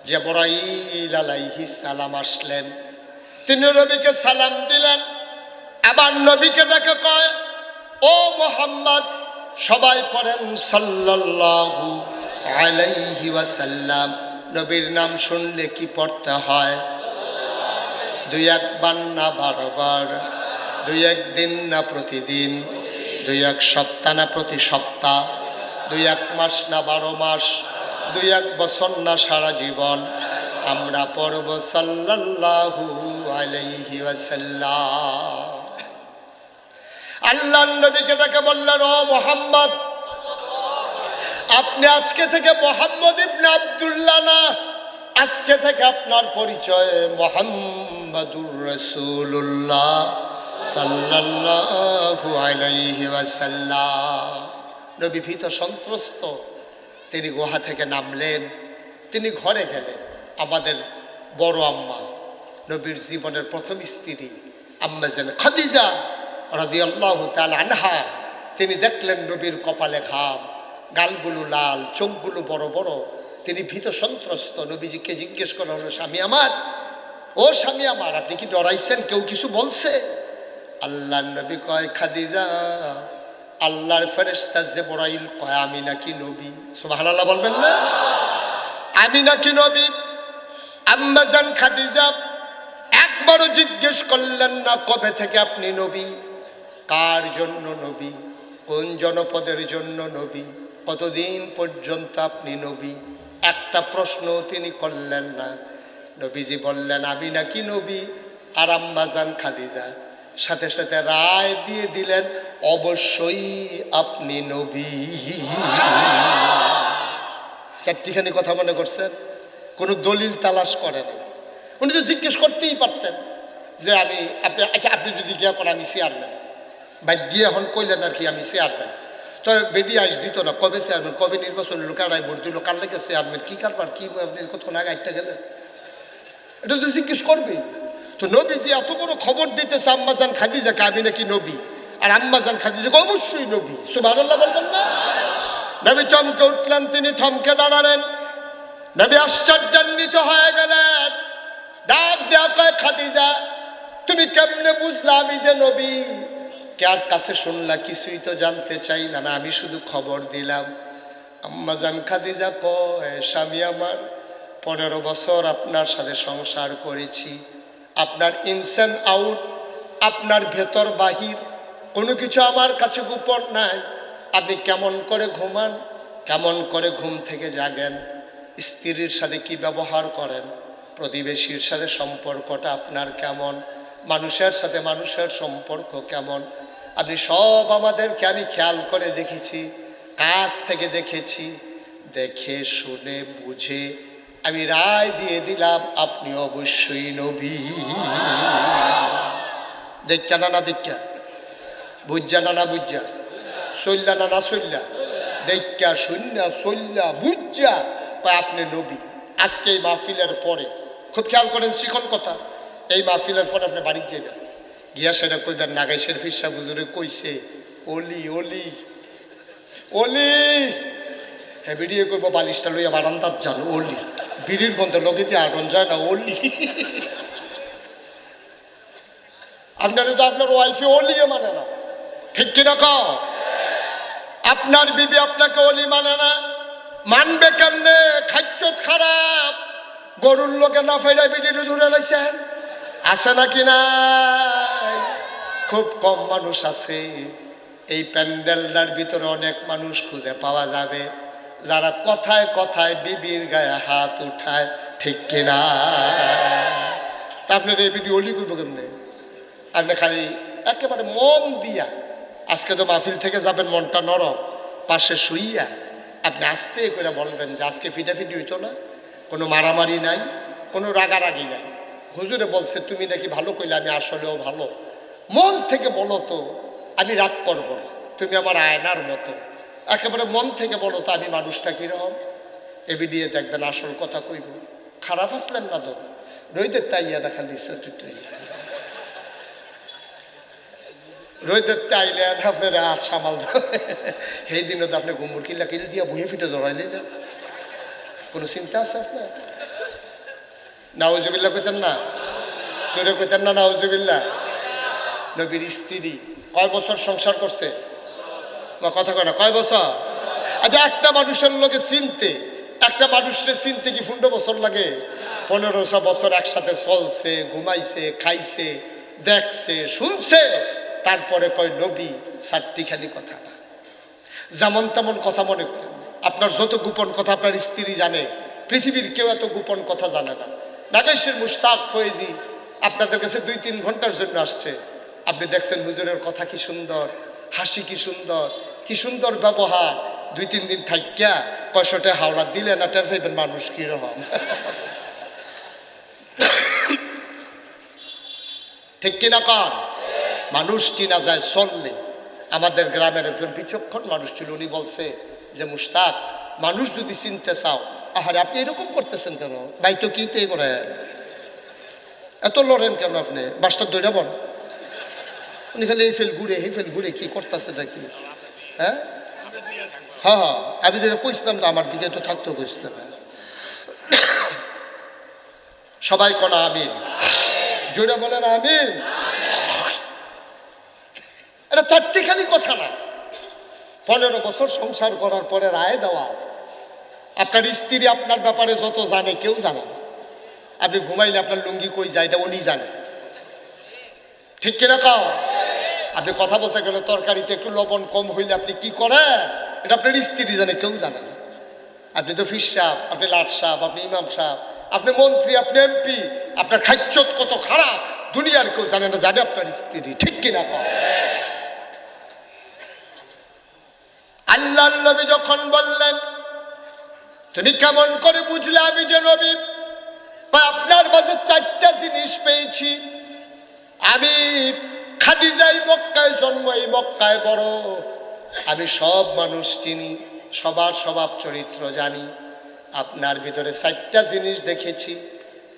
জিবরাইল আলাইহিস সালাম আসলেন, তিনি নবীকে সালাম দিলেন। আবার নবীকে ডাকে কয়, ও মুহাম্মদ। সবাই পড়েন সাল্লাল্লাহু আলাইহি ওয়াসাল্লাম। নবীর নাম শুনলে কি পড়তে হয়? দুই একবার না বারবার, দুই একদিন না প্রতিদিন, দুই এক সপ্তাহ না প্রতি সপ্তাহ, দুই এক মাস না 12 মাস, দুই এক বছর না সারা জীবন আমরা পড়ব সাল্লাল্লাহু আলাইহি ওয়াসাল্লাম। আল্লাহর নবীকে ডাকে বললেন, ও মুহাম্মদ, আপনি আজকে থেকে মুহাম্মদ ইবনে আব্দুল্লাহ না, আজকে থেকে আপনার পরিচয় মুহাম্মাদুর রাসূলুল্লাহ সাল্লাল্লাহু আলাইহি ওয়াসাল্লাম। নবী ভীত সন্ত্রস্ত, তিনি গুহা থেকে নামলেন, তিনি ঘরে গেলেন। আমাদের বড় আম্মা, নবীর জীবনের প্রথম স্ত্রী আম্মা জান খাদিজা রাদিয়াল্লাহু তাআলা আনহা, তিনি দেখলেন নবীর কপালে ঘাম, গালগুলো লাল, চোখগুলো বড় বড়। তিনি ভীত সন্ত্রস্ত। নবীজিকে জিজ্ঞেস করা হলো, স্বামী আমার, ও স্বামী আমার, আপনি কি ডরাইছেন? কেউ কিছু বলছে? আল্লাহর নবী কয়, খাদিজা, আল্লাহর ফেরেশতা জিবরাইল কয় আমি নাকি নবী। সুবহানাল্লাহ বলবেন না? আমি নাকি নবী। আম্মা জান খাদিজা একবারও জিজ্ঞেস করলেন না, কবে থেকে আপনি নবী? কার জন্য নবী? কোন জনপদের জন্য নবী? কতদিন পর্যন্ত আপনি নবী? একটা প্রশ্ন তিনি করলেন না। নবীজি বললেন আমি নাকি নবী। আর আম্মা জান খাদিজা সাথে সাথে রায় দিয়ে দিলেন, অবশ্যই আপনি নবী। চারটিখানি কথা মনে করছেন? কোনো দলিল তালাশ করে না। উনি তো জিজ্ঞেস করতেই পারতেন যে আপনি, আচ্ছা আপনি যদি গিয়ে কোন আমি চেয়ারম্যান, বা গিয়ে এখন কইলেন আর কি আমি চেয়ারম্যান, তো বেডি আইস দিত না, কবে চেয়ারম্যান, কবে নির্বাচন হলো, কারাই ভোট দিল, কার লেগে চেয়ারম্যান, কি কারবার, কি আপনি কতক্ষণ আগে একটা গেলেন, এটা তো জিজ্ঞেস করবে। তো নবীজি এত বড় খবর দিতেছে আম্মা জান খাদিজাকে আমি নাকি নবী, আর আম্মা জান খাদিজাকে অবশ্যই নবী। সুবহানাল্লাহ বলবেন না? নবী চমকে উঠলেন, তিনি থমকে দাঁড়ালেন। নবী আশ্চর্যান্বিত হয়ে গেলেন। ডাক দেয়া কয়, খাদিজা তুমি কেমনে বুঝলা আমি যে নবী? কার কাছে শুনলা? কিছুই তো জানতে চাইলা না, আমি শুধু খবর দিলাম। আম্মা জান খাদিজা কয়, স্বামী আমার, 15 বছর আপনার সাথে সংসার করেছি। আপনার ইনসান আউট, আপনার ভেতর বাহির কোনো কিছু আমার কাছে গোপন নাই। আপনি কেমন করে ঘুমান, কেমন করে ঘুম থেকে জাগেন, স্ত্রীর সাথে কি ব্যবহার করেন, প্রতিবেশীর সাথে সম্পর্কটা আপনার কেমন, মানুষের সাথে মানুষের সম্পর্ক কেমন, আপনি সব আমাদেরকে আমি খেয়াল করে দেখেছি, কাছ থেকে দেখেছি। দেখে শুনে বুঝে আমি রায় দিয়ে দিলাম আপনি অবশ্যই নবী। দেখা না না দেখা, বুঝা না না বুঝা, চল্লা না না চল্লা, দেখা শূন্য চল্লা বুঝা আপনি নবী। আজকে এই মাহফিলের পরে খুব খেয়াল করেন, শিখন কথা, এই মাহফিলের পর আপনি বাড়িতে যাবেন, গিয়া সেটা কইবেন নাগাই শরীফ সাহেব হুজুরে কইছে অলি অলি অলি, হ্যাঁ বিড়িয়ে কইব বালিশটা লইয়া বারান্দার যান অলি, বিড়ির গন্ধ লগেতে আটন যায় না অলি। আপনারা তো আপনার ওয়াইফে অলিয়ে মানে না, ঠিক কিনা কও? আপনার বিবি আপনাকে অলি মানে না, মানবে কেমনে? খাচ্ছত খারাপ, গরুর লোকে না ফেরাই বিড়িটা ধরে লাইছেন, আছে নাকি নাই? খুব কম মানুষ আছে। এই প্যান্ডেলটার ভিতরে অনেক মানুষ খুঁজে পাওয়া যাবে যারা কথায় কথায় বিবির গায়ে হাত উঠায়, ঠিক কিনা? তা আপনার এই বিডি অলি করবো কেমনে? আপনি খালি একেবারে মন দিয়া, আজকে তো মাহফিল থেকে যাবেন মনটা নরম, পাশে শুইয়া আপনি আস্তে করে বলবেন যে আজকে ফিটাফিটি হইতো না, কোনো মারামারি নাই, কোনো রাগারাগি নাই, হুজুরে বলছে তুমি নাকি ভালো কইলে আমি আসলেও ভালো, মন থেকে বলো তো আমি রাগ করবো না, তুমি আমার আয়নার মতো, একেবারে মন থেকে বলো তো আমি মানুষটা কীরকম, এবি দিয়ে দেখবেন আসল কথা কইব। খারাপ আসলেন না তো রইদের তাইয়া দেখা দিচ্ছে, তুই রোদের আইলে আপনার আর সামাল সেই দিনও তো আপনি ঘুমুর কিল্লা কিল দিয়া বইয়ে ফিটে জড়াইলে কোনো চিন্তা আছে আপনার? নাউজুবিল্লাহ কইতেন না, সরে কইতেন না নাউজুবিল্লাহ। নবীর স্ত্রী কয় বছর সংসার করছে? কথা কয় না, কয় বছর? আচ্ছা একটা মানুষের লোকে চিনতে, একটা মানুষের চিনতে কি 15 বছর লাগে? 1500 বছর একসাথে চলছে, ঘুমাইছে, খাইছে, দেখছে, শুনছে, তারপরে কয় নবী চারটিখানি কথা না, যেমন তেমন কথা মনে করেন। আপনার যত গোপন কথা আপনার স্ত্রী জানে, পৃথিবীর কেউ এত গোপন কথা জানে না। নাগাইশের মুশতাক ফয়েজি আপনাদের কাছে 2-3 ঘন্টার জন্য আসছে, আপনি দেখছেন হুজুরের কথা কি সুন্দর, হাসি কি সুন্দর, কি সুন্দর ব্যবহার, 2-3 দিন থাইকা কয়শোটা হাওলা দিলে না টের পাইবেন মানুষ কিরকম। ঠিক কিনা কন? মানুষ চিনা যায় চললে। আমাদের গ্রামের একজন বিচক্ষণ মানুষ ছিল, উনি বলছে যে মুশতাক মানুষ যদি চিনতে চাও, আহারে আপনি এরকম করতেছেন কেন ভাই, তো কিতে করে এত লড়েন কেন আপনি, বাসটা দৈরা বন। উনি খালি এই ফেল ঘুরে কি করতেছে নাকি? হ্যাঁ হ্যাঁ হ্যাঁ, আমি যেটা কইছিলাম তো আমার দিকে তো থাকতো কইছিলাম। সবাই কনা আমিন, জোরে বলেন আমিন। এটা চারটিখানি কথা না, 15 বছর সংসার করার পরে রায় দেওয়া। আপনার স্ত্রী আপনার ব্যাপারে যত জানে কেউ জানে না। আপনি ঘুমাইলে আপনার লুঙ্গি কই যায় এটা উনি জানে, ঠিক কিনা কাও? আপনি কথা বলতে গেলে তরকারিতে একটু লবণ কম হইলে আপনি কি করেন এটা আপনার স্ত্রী জানে, কেউ জানে না। আপনি তো ফিস সাহেব, আপনি লাট সাহেব, আপনি ইমাম সাহেব, আপনি মন্ত্রী, আপনি এমপি, আপনার খাচ্ছত কত খারাপ দুনিয়ার কেউ জানে না, জানে আপনার স্ত্রী, ঠিক কিনা কাও? আল্লাহর নবী যখন বললেন তুমি কেমন করে বুঝলে আমি যে নবী, আপনার মাঝে 4টা জিনিস পেয়েছি। আমি খাদিজাই মক্কায় জন্ম, এই মক্কায় বড়, আমি সব মানুষ চিনি, সবার স্বভাব চরিত্র জানি। আপনার ভিতরে 4টা জিনিস দেখেছি,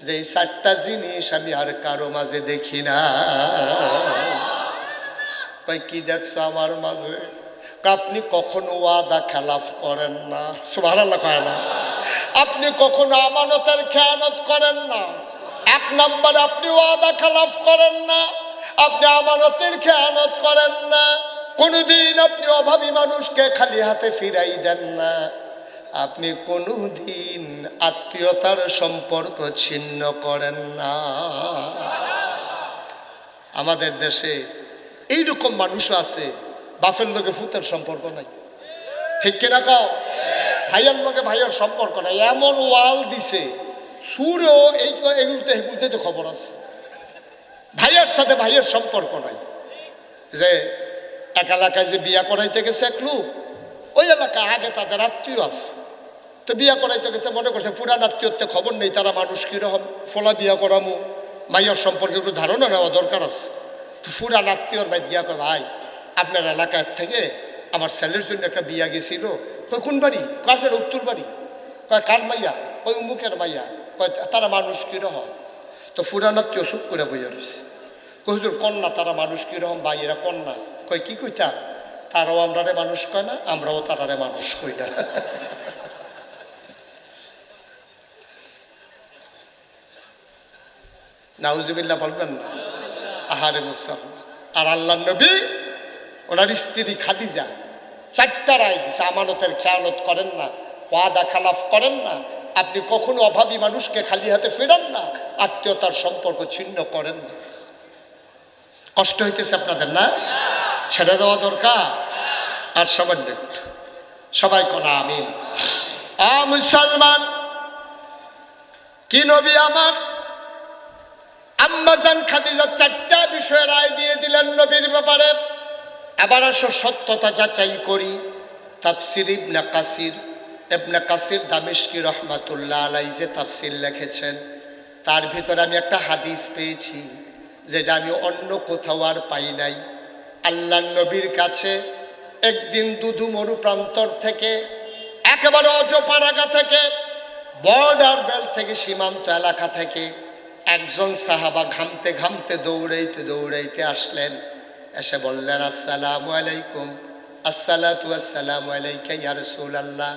যে এই 4টা জিনিস আমি আর কারো মাঝে দেখি না। কই কি দেখছো আমার মাঝে? আপনি কখনো ওয়াদা খেলাফ করেন না, সুবহানাল্লাহ কয় না? আপনি কখনো আমানতের খেয়ানত করেন না। 1 নম্বরে আপনি ওয়াদা খেলাফ করেন না, আপনি আমানতের খেয়ানত করেন না, কোনোদিন আপনি অভাবী মানুষকে খালি হাতে ফিরাই দেন না, আপনি কোনোদিন আত্মীয়তার সম্পর্ক ছিন্ন করেন না। আমাদের দেশে এইরকম মানুষও আছে, বাপের লোকে ফুতের সম্পর্ক নাই, ঠিক কিনা কাও? ভাইয়ের লোকে ভাইয়ের সম্পর্ক নাই, এমন ওয়াল দিছে সুরেও এগুলোতে তো খবর আছে। ভাইয়ের সাথে ভাইয়ের সম্পর্ক নাই। যে এক এলাকায় যে বিয়া করাইতে গেছে এক লোক, ওই এলাকায় আগে তাদের আত্মীয় আছে, তো বিয়া করাইতে গেছে, মনে করছে পুরান আত্মীয়ত্বে খবর নেই তারা মানুষ কিরকম, ফলা বিয়া করামো, মাইয়ার সম্পর্কে একটু ধারণা নেওয়া দরকার আছে। তো পুরান আত্মীয়র ভাই দিয়া কয় ভাই আপনার এলাকার থেকে আমার ছেলের জন্য একটা বিয়া গেছিল। কয় কোন বাড়ি? আপনার উত্তর বাড়ি। কয় কার মাইয়া? ওই মুখের মাইয়া। কয় তারা মানুষ কিরকম? তো ফুরানাত্মীয় চুপ করে বইয়া রয়েছে। হুজুর কন্যা তারা মানুষ কিরকম ভাই, এরা কন্যা কই কি কইতা, তারাও আমরারে মানুষ কয় না, আমরাও তারারে মানুষ কই না। নাউজুবিল্লাহ বলবেন না? আহারে মুসলমান। আর আল্লাহ নবী ওনার স্ত্রী খাদিজা 4টা রায় দিছে, আমানতের খেয়ানত করেন না, ওয়াদা খালাফ করেন না, আপনি কখনো অভাবী মানুষকে খালি হাতে ফেরান না, আত্মীয়তার সম্পর্ক ছিন্ন করেন না। কষ্ট হইতেছে আপনাদের না? ছেড়ে দেওয়া দরকার। আর সামান্য একটু সবাই কোন আমিন। মুসলমান, কি নবী আমার আম্মাজান খাদিজা 4টা বিষয়ে রায় দিয়ে দিলেন নবীর ব্যাপারে। এবার আসো সত্যতা যাচাই করি। তাফসির ইবনে কাসির দামেশকি রহমাতুল্লাহ আলাইহি যে তাফসির লিখেছেন, তার ভিতরে আমি একটা হাদিস পেয়েছি যেটা আমি অন্য কোথাও আর পাই নাই। আল্লাহর নবীর কাছে একদিন দুধু মরু প্রান্তর থেকে, একেবারে অজপাড়াগা থেকে, বর্ডার বেল্ট থেকে, সীমান্ত এলাকা থেকে একজন সাহাবা ঘামতে ঘামতে দৌড়াইতে দৌড়াইতে আসলেন। এসে বললেন, আসসালামু আলাইকুম। আসসালাতু ওয়াসসালামু আলাইকা ইয়া রাসূলুল্লাহ।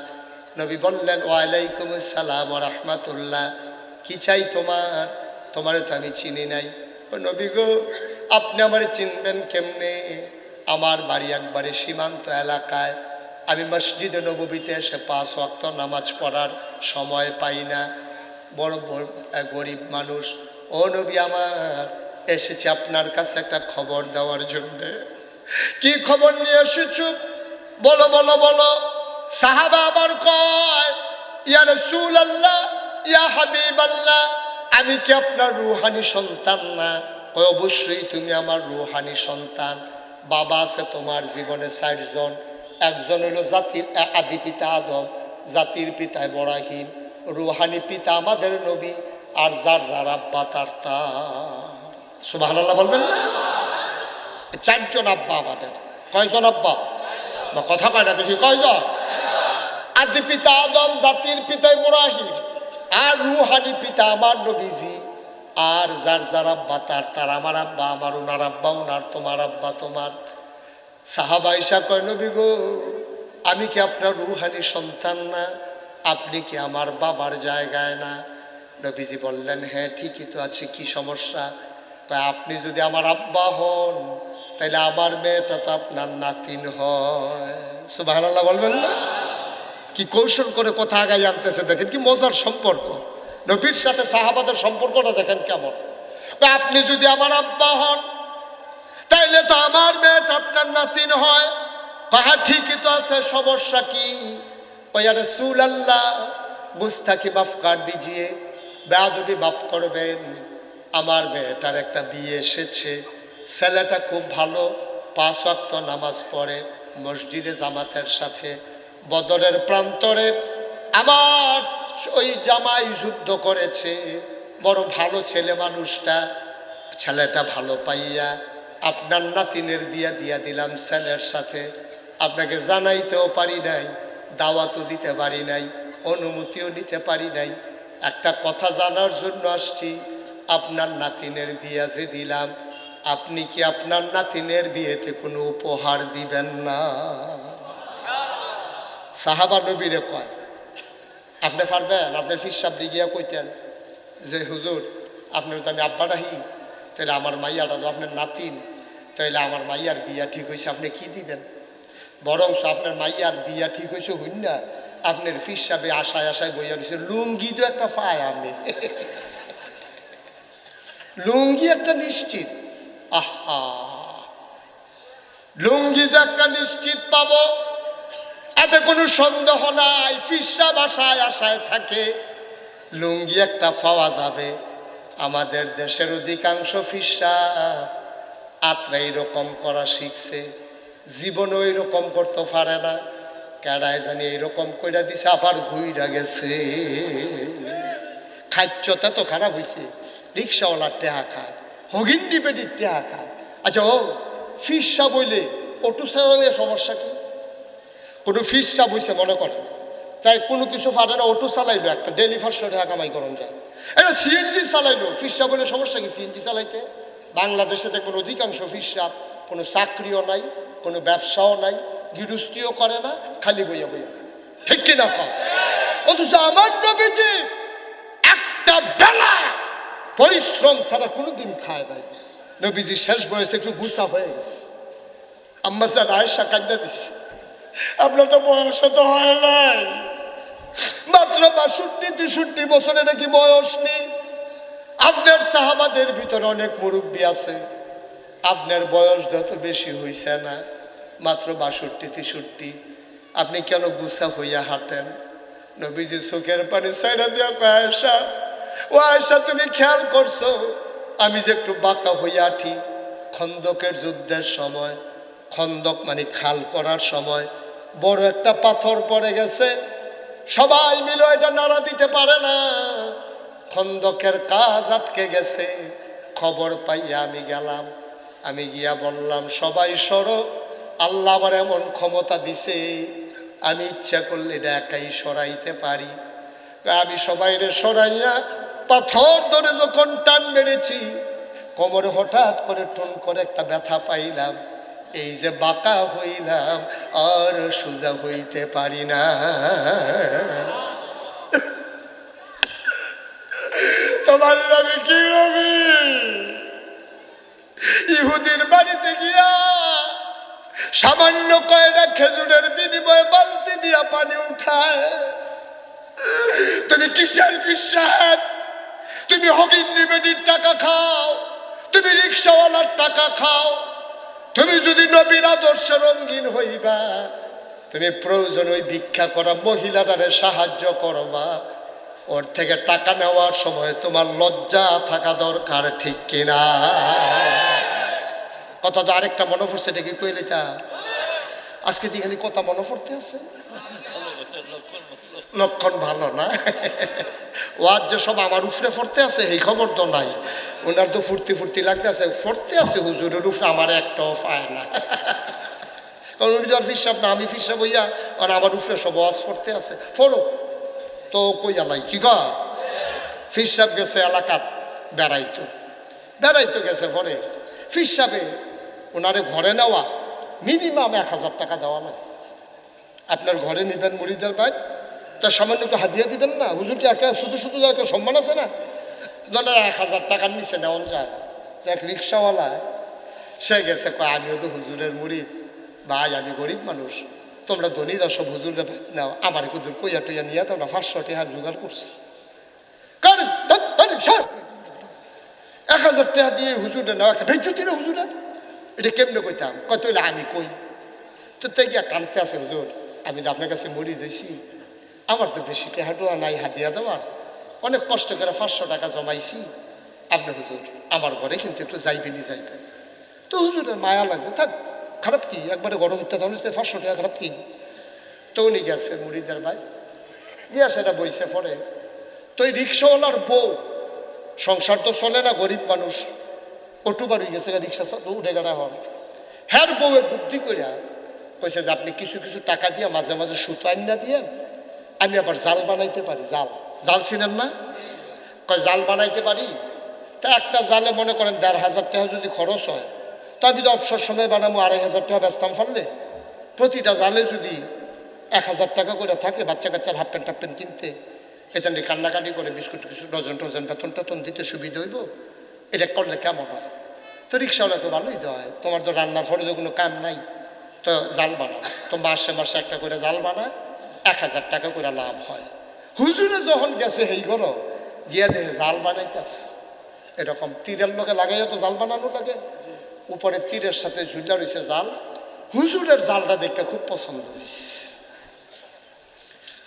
নবী বললেন, ওয়ালাইকুম আসসালাম ওয়া রাহমাতুল্লাহ। কি চাই তোমার? তোমারে তো আমি চিনি নাই। ও নবী গো, আপনি আমারে চিনবেন কেমনে? আমার বাড়ি একবারে সীমান্ত এলাকায়, আমি মসজিদে নববীতে এসে 5 ওয়াক্ত নামাজ পড়ার সময় পাই না, বড় গরিব মানুষ। ও নবী আমার, এসেছি আপনার কাছে একটা খবর দেওয়ার জন্য। কি খবর নিয়ে এসেছো? বলো বলো বলো। সাহাবা আবার কয়, ইয়া রাসূলুল্লাহ, ইয়া হাবিবাল্লাহ, আমি কি আপনার রূহানি সন্তান না? কয়, অবশ্যই তুমি আমার রূহানি সন্তান। বাবা আছে তোমার জীবনে 4 জন। একজন হলো জাতির আদি পিতা আদম, জাতির পিতা ইব্রাহিম, রূহানি পিতা আমাদের নবী, আর যার যার আব্বা তার সুবহানাল্লাহ বলবেন না? 4 জন আব্বা আমাদের। কয়জন আব্বা? কথা কয় না দেখি, কয়জন? আদি পিতা আদম, জাতির পিতা ইব্রাহিম, আর রূহানি পিতা আমার নবীজি, আর যার যার আব্বা তার আমার আব্বা, আমার ওনার আব্বা ওনার, তোমার আব্বা তোমার। সাহাবা ঈসা কয়, নবী গো, আমি কি আপনার রূহানি সন্তান না? আপনি কি আমার বাবার জায়গায় না? নবীজি বললেন, হ্যাঁ ঠিকই তো আছে, কি সমস্যা? তাই আপনি যদি আমার আব্বা হন, তাইলে আমার মেয়েটা তো আপনার নাতিন হয়। সুবহানাল্লাহ বলবেন না? কি কৌশল করে কথা আগাই আনতেছে দেখেন, কি মজার সম্পর্ক। নবীর সাথে সাহাবাদের সম্পর্কটা দেখেন কেমন। আপনি যদি আমার আব্বা হন, তাইলে তো আমার মেয়েটা আপনার নাতিন হয়। হ্যাঁ ঠিকই তো আছে, সমস্যা কি? ইয়া রাসূলুল্লাহ, গুস্তাখি মাফ কর দিজিয়ে, বেয়াদবি মাফ করবেন। আমার মেয়েটার একটা বিয়ে এসেছে, ছেলেটা খুব ভালো, 5 ওয়াক্ত নামাজ পড়ে, মসজিদে জামাতের সাথে। বদরের প্রান্তরে আমার ওই জামাই যুদ্ধ করেছে, বড় ভালো ছেলে মানুষটা। ছেলেটা ভালো পাইয়া আপনার নাতিনের বিয়া দিয়া দিলাম ছেলের সাথে। আপনাকে জানাইতেও পারি নাই, দাওয়াতও দিতে পারি নাই, অনুমতিও নিতে পারি নাই। একটা কথা জানার জন্য আসছি, আপনার নাতিনের বিয়া যে দিলাম, আপনি কি আপনার নাতিনের বিয়েতে কোনো উপহার দিবেন না? সাহাবা নবীরে কয়, আপনি পারবেন? আপনার ফির সাহেব গিয়া কইতেন যে হুজুর, আপনার তো আমি আব্বা ডাহি, তাহলে আমার মাইয়াটা তো আপনার নাতিন, তাহলে আমার মাইয়ার বিয়া ঠিক হয়েছে, আপনি কি দিবেন? বরং আপনার মাইয়ার বিয়া ঠিক হয়েছে হইন না, আপনার ফির সাহেবে আশায় আশায় বইয়া রয়েছে, লুঙ্গি তো একটা পায় আমি, লুঙ্গি একটা নিশ্চিত। আহা, লুঙ্গি যে একটা নিশ্চিত পাবো এতে কোনো সন্দেহ নাই। ফির সাহেব আশায় আশায় থাকে, লুঙ্গি একটা পাওয়া যাবে। আমাদের দেশের অধিকাংশ ফির সাহেব আত্রা এইরকম করা শিখছে, জীবনে ওই রকম করতে পারে না। কেডায় জানি এইরকম কইরা দিছে, আবার ঘুইরা গেছে। খাদ্যটা তো খারাপ হয়েছে, রিক্সাওয়ালার টেহা খায়, হগিন্ডি পেটির টেহা খায়। আচ্ছা, ও ফিরসা বইলে অটো চালালে সমস্যা কি? কোনো ফিরসা বইছে মনে করেন, তাই কোনো কিছু পারে না, অটো চালাইলো একটা ডেলি 500 টাকা কামাই করন যায়। এটা সিএনজি চালাইলো, ফিরসা বলে সমস্যা কি সিএনজি চালাইতে? বাংলাদেশে দেখবেন অধিকাংশ ফিরসা কোনো চাকরিও নাই, কোনো ব্যবসাও নাই, গৃহস্থিও করে না, খালি বইয়া বইয়া, ঠিক কিনা কম? অথচ আমার নবীজি একটা বেলা পরিশ্রম ছাড়া কোনোদিন খায় নাই। নবীজি শেষ বয়সে একটু গুছা হয়ে গেছে। আম্মা জান আয়েশা কাঁদতে দিছে, আপনার তো বয়স তো হয় নাই, মাত্র 62-63 বছরে নাকি বয়স নেই। আপনার সাহাবাদের ভিতরে অনেক মুরব্বী আছে, আপনার বয়স যত বেশি হইছে না, মাত্র 62-63, আপনি কেন গুছা হইয়া হাঁটেন? নবীজি চোখের পানি ছাইড়া দিয়া কয়, আয়েশা, ও আয়েশা, তুমি খেয়াল করছো আমি যে একটু বাঁকা হইয়া হাঁটি? খন্দকের যুদ্ধের সময়, খন্দক মানে খাল করার সময় বড় একটা পাথর পড়ে গেছে, সবাই মিলে এটা নাড়া দিতে পারে না, খন্দকের কাজ আটকে গেছে। খবর পাইয়া আমি গেলাম, আমি গিয়া বললাম সবাই সরো, আল্লাহ আমার এমন ক্ষমতা দিছে আমি ইচ্ছা করলে এটা একাই সরাইতে পারি। আমি সবাইরে সরাইয়া পাথর ধরে যখন টান মেরেছি, কোমরে হঠাৎ করে টুন করে একটা ব্যথা পাইলাম, এই যে বাঁকা হইলাম আর সোজা হইতে পারি না। তোমার নবী কি নবী? ইহুদির বাড়িতে গিয়া সামান্য কয়টা খেজুরের বিনিময়ে বালতি দিয়া পানি উঠায়। তুমি কিসের বিশ্বাস? তুমি হগিন্নি বেটির টাকা খাও, তুমি রিক্সাওয়ালার টাকা খাও। তুমি যদি নবীর আদর্শে রঙিন হইবা, তুমি প্রয়োজন ওই ভিক্ষা করা মহিলাটারে সাহায্য করবা। ওর থেকে টাকা নেওয়ার সময় তোমার লজ্জা থাকা দরকার, ঠিক কিনা? কথা তো আরেকটা মনে পড়ছে, এটা কি কইলে তা আজকে দিখানি কথা মনে পড়তে আছে। লক্ষণ ভালো না? ওয়াজ যে সব আমার উফরে পড়তে আছে এই খবর তো নাই। ওনার তো ফুর্তি ফুর্তি লাগতে আছে, পড়তে আছে হুজুরের উফরে, আমার একটাও পায় না। কারণ উনি তো আর ফিসাব না, আমি ফিসাব হইয়া, আর আমার উফরে সব ওয়াজ পড়তে আছে। ফোরো তো কইয়া নাই কি গা? ফিসাব গেছে এলাকাত বেড়াইতো গেছে। পরে ফিসাবে ওনারে ঘরে নেওয়া মিনিমাম 1000 টাকা দেওয়া লাগে। আপনার ঘরে নিবেন মুড়িদের ভাই, তো সামান্য একটু হাদিয়া দিবেন না? হুজুরকে একা শুধু শুধু একটা সম্মান আছে না? 1000 টাকার নিচে নেওয়া যায় না। এক রিক্সাওয়ালা সে গেছে, কয় আমিও তো হুজুরের মুড়িদ ভাই, আমি গরিব মানুষ, তোমরা ধনীরা সব হুজুরের ভাত নাও, আমার হুজুর কইয়া টইয়া নিয়ে তোমরা 500 টাকা জোগাড় করছি। 1000 টাকা দিয়ে হুজুরে নেওয়া একটা বেজ্জতি না হুজুরের? এটা কেমনে কইতাম? কত হইলে আমি কই তো তাই গিয়া কানতে আছে, হুজুর আমি তো আপনার কাছে মুড়ি দিয়েছি, আমার তো বেশি টেহাটুয়া নাই হাতিয়া দেওয়ার, অনেক কষ্ট করে 500 টাকা জমাইছি, আপনি হুজুর আমার ঘরে কিন্তু একটু যাইবেনই। তো হুজুরের মায়া লাগছে, থাক খারাপ কি, একবারে গরম হত্যা জানিস 500 টাকা খারাপ কি? তো উনি গেছে মুড়িদের ভাই গিয়া সেটা বইছে। পরে তো ওই রিক্সাওয়ালার বউ, সংসার তো চলে না, গরিব মানুষ, অটু বাড়ি গেছে, রিক্সা উঠে গাড়া হন। হ্যার বউয়ে বুদ্ধি করিয়া কইছে যে আপনি কিছু কিছু টাকা দিয়া মাঝে মাঝে সুতো আইনা দিয়েন, আমি আবার জাল বানাইতে পারি। জাল চিনেন না? কয় জাল বানাইতে পারি। তা একটা জালে মনে করেন 1500 টাকা যদি খরচ হয়, তো আমি তো অবসর সময় বানাবো 2500 টাকা বেচতাম পারলে। প্রতিটা জালে যদি 1000 টাকা করে থাকে, বাচ্চা কাচ্চার হাফ প্যান্ট কিনতে, এখানে কান্নাকাটি করে বিস্কুট কিছু ডজন বেতন দিতে সুবিধা হইব। এটা করলে কেমন হয়? তো রিক্সাওয়ালা তো ভালোই দেয়, তোমার তো রান্নার ফলে তো কোনো কাম নাই, তো জাল বানাও। তো মাসে মাসে একটা করে জাল বানায়, 1000 টাকা করে লাভ হয়। হুজুরে যখন গেছে এই করো গিয়া দেখে জাল বানাইতেছে, এরকম তীরের লোকে লাগাইয়া তো জাল বানানো লাগে, উপরে তীরের সাথে ঝুলা রয়েছে জাল। হুজুরের জালটা দেখতে খুব পছন্দ হয়েছে।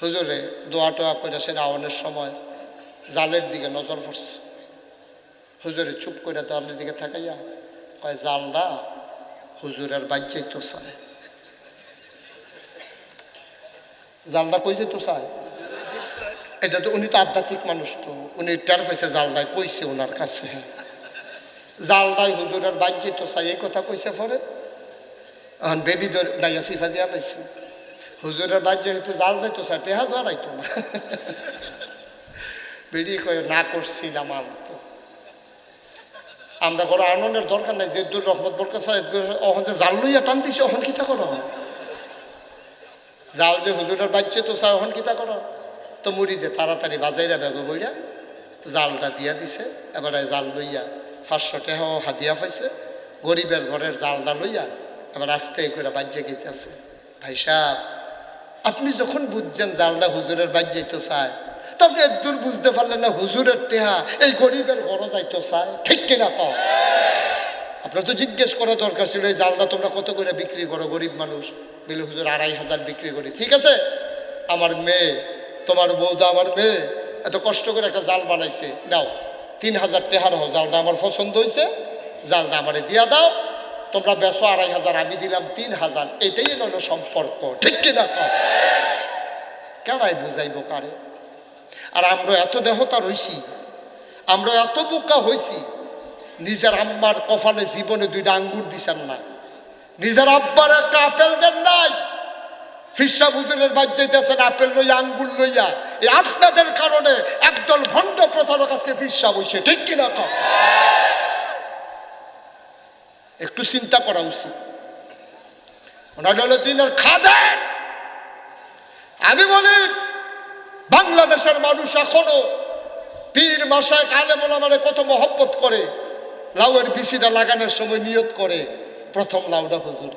হুজুরে দোয়া টোয়া করে সেটা আওয়ানোর সময় জালের দিকে নজর পড়ছে। হুজুরে চুপ করে জালের দিকে থাকাইয়া কয়, জালটা হুজুরের বাচ্চাই তো চায়। জালটা কইছে তো চায়, এটা তো উনি তো আধ্যাত্মিক মানুষ, তো উনি টের পাইছে জালটাই কইছে ওনার কাছে, জালটাই হুজুরের বাচ্চাই তো চাই, এই কথা কইছে। পরে এখন বেডি নাইয়া সিফা দিয়া পাইছে, হুজুরের বাদ যেহেতু জাল যাইতো স্যার টেহা ধরাইতো না। বেড়ি কয়ে না করছিলাম আনতো। আমরা করে আনন্দের দরকার নাই, জেদ্দুর রহমত বরকত অহন যে জাল লইয়া টান দিছে অহন কিতা করো, জাল যে হুজুরের বাচ্চে তো চা অহন কিতা করো, তো মুড়িদে তাড়াতাড়ি বাজাইরা বেগ বইয়া জালটা দিয়া দিছে। এবারে জাল লইয়া 500 টাকাও হাতিয়া পাইছে, গরিবের ঘরের জালটা লইয়া এবার আস্তে করে বাজ্যে গেতেছে। ভাই সাহেব, আপনি যখন বুঝছেন জালটা হুজুরের বাজ যাইতে চায়, তো আপনি একদূর বুঝতে পারলেন না হুজুরের টেহা এই গরিবের ঘরও যাইতে চায়, ঠিক কিনা কও? আপনার তো জিজ্ঞেস করা দরকার ছিল এই জালটা তোমরা কত করে বিক্রি করো? গরিব মানুষ বলে হুজুর 2500 বিক্রি করি। ঠিক আছে, আমার মেয়ে, তোমার বউদা আমার মেয়ে এত কষ্ট করে একটা জাল বানাইছে, নাও 3000 টাকার হও, জালটা আমার পছন্দ হয়েছে, জালটা আমারে দিয়া দাও, তোমরা বেচো 2500, আমি দিলাম 3000, এটাই হলো সম্পর্ক, ঠিক কিনা কও? কেডাই বুঝাইব কারে? আর আমরা এত দেহতা রইছি, আমরা এত বোকা হইছি, নিজের আম্মার কপালে জীবনে 2টা আঙ্গুর দিছেন না, নিজের আব্বার একটা আপেল দেন নাই, ফিরসা হুজুরের বাদ যাইতেছেন আপেল লইয়া আঙ্গুর লইয়া। এই আপনাদের কারণে একদল ভণ্ড প্রতারক আজকে ফিরসা বইছে, ঠিক কিনা কও? একটু চিন্তা করা উচিত। ওনার হলো দিনের খাদেম। আমি বলি বাংলাদেশের মানুষ এখনো পীর মাশায়েখ আলেম ওলামারে কত মহব্বত করে, লাউয়ের বিচিটা লাগানোর সময় নিয়ত করে প্রথম লাউটা হুজুর।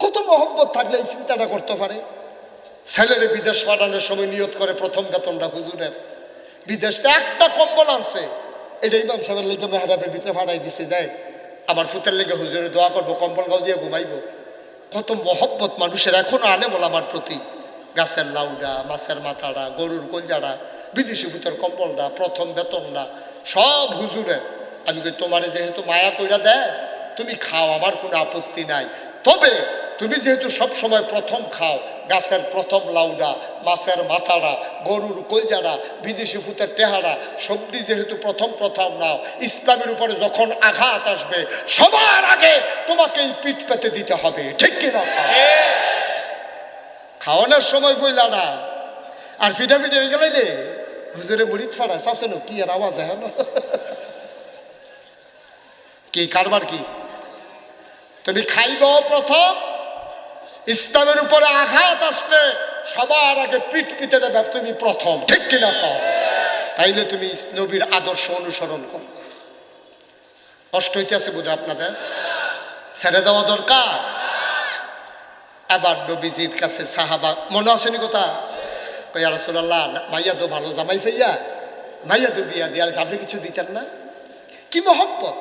কত মহব্বত থাকলে এই চিন্তাটা করতে পারে। ছেলেরে বিদেশ পাঠানোর সময় নিয়ত করে প্রথম বেতনটা হুজুরের। বিদেশে একটা কম্বল আনছে, এটা ইমাম সাহেবের লেগে মেহরাবের ভিতরে ফাটাই দিছে, দেয় আমার ফুতের লেগে হুজুরে দোয়া করবো, কম্বল গাও দিয়ে ঘুমাইব। কত মহব্বত মানুষের এখনো আলেম ওলামার প্রতি। গাছের লাউডা, মাছের মাথাটা, গরুর কলজাটা, বিদেশি ফুতের কম্বলটা, প্রথম বেতনটা সব হুজুরের। আমি কই তোমারে যেহেতু মায়া কইরা দেয় তুমি খাও, আমার কোনো আপত্তি নাই, তবে তুমি যেহেতু সব সময় প্রথম খাও, গাছের প্রথম লাউডা, মাছের মাথাটা, গরুর কলজাটা, বিদেশি ফুতের টেহারা, সবজি যেহেতু প্রথম প্রথম নাও, ইসলামের উপরে যখন আঘাত আসবে সবার আগে তোমাকেই পিঠ পেতে দিতে হবে, ঠিক কিনা? খাওয়ানোর সময় ফইলা না আর ফিটা ফিটে হয়ে গেলে রে হুজুরে মুড়িদ ফাড়া সবসেন কি আর আওয়াজ হ্যাঁ কি কারবার কি? তুমি খাইব প্রথম, ইসলামের উপরে আঘাত আসলে সবার আগে পিঠ পিতে দেবে তুমি প্রথম, ঠিক কিনা কও? তাইলে তুমি নবীর আদর্শ অনুসরণ করো। কষ্ট হইতেছে বোধ আপনাদের, ছেড়ে দেওয়া দরকার। আবার নবীজির কাছে সাহাবা, মনে আসেনি কথা, ইয়া রাসূলুল্লাহ মাইয়া তো ভালো জামাই ফাইয়া, মাইয়া তো বিয়া দিয়া, আপনি কিছু দিতেন না? কি মহব্বত,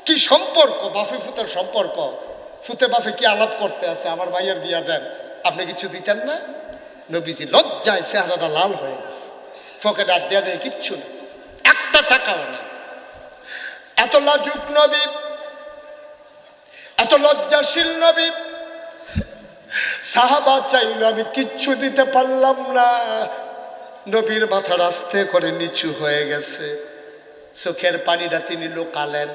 কি সম্পর্ক, বাফে ফুতের সম্পর্ক। ফুতে বাফে কি আলাপ করতে আছে, আমার মাইয়ার বিয়া দেন, আপনি কিছু দিতেন না? নবীজি লজ্জায় চেহারাটা লাল হয়ে গেছে, ফকেট হাত দেয়া দেয় কিচ্ছু নেই, একটা টাকাও না। এত লাজুক নবী, এত লজ্জাশীল নবী, সাহাবা চাইল আমি কিচ্ছু দিতে পারলাম না। নবীর মাথা আস্তে করে নিচু হয়ে গেছে, চোখের পানিটা তিনি লোকালেন,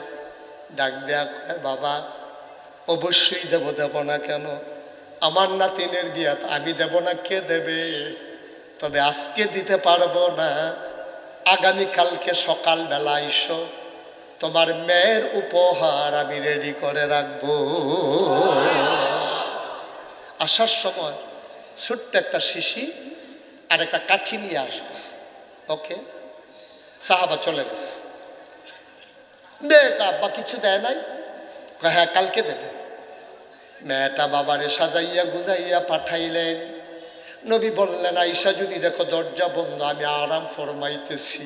ডাক দেয়া কয় বাবা অবশ্যই দেব, দেব না কেন? আমার নাতিনের বিয়া আমি দেব না, কে দেবে? তবে আজকে দিতে পারবো না, আগামীকালকে সকালবেলা এসো, তোমার মেয়ের উপহার আমি রেডি করে রাখবো। আসার সময় ছোট্ট একটা শিশি আর একটা কাঠি নিয়ে আসবে, ওকে? সাহাবা চলে গেছে। মেয়েটা আব্বা কিছু দেয় নাই, হ্যাঁ কালকে দেবে। মেয়েটা বাবারে সাজাইয়া গুজাইয়া পাঠাইলেন। নবী বললেন আয়েশা যদি দেখো দরজা বন্ধ, আমি আরাম ফরমাইতেছি,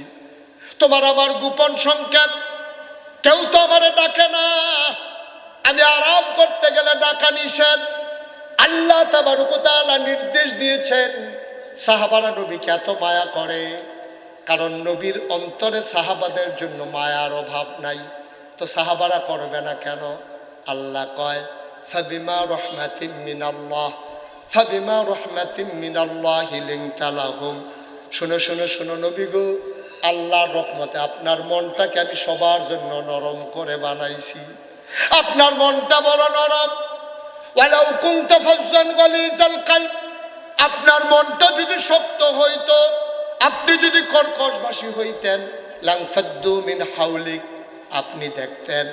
তোমার আমার গোপন সংকেত, কেউ তো আমারে ডাকে না, আমি আরাম করতে গেলে ডাকা নিষেধ। আল্লাহ তাবারক ওয়া তাআলা নির্দেশ দিয়েছেন। সাহাবারা নবীকে এত মায়া করে, কারণ নবীর অন্তরে সাহাবাদের জন্য মায়ার অভাব নাই, তো সাহাবারা করবে না কেন? আল্লাহ কয় ফাবিমা রাহমাতিম মিনাল্লাহ, ফাবিমা রাহমাতিম মিনাল্লাহি লিনতা লাহুম। শুনো শুনো শুনো নবী গো, আল্লাহর রহমতে আপনার মনটাকে আমি সবার জন্য নরম করে বানাইছি। আপনার মনটা বড় নরম। ওয়ালাউ কুনতা ফাজ্জান গালিজাল কলব আপনার মনটা যদি শক্ত হইতো, আপনি যদি কর্কশভাষী হইতেন, লাংফাদ্দু মিন হাউলিক, আপনি দেখতেন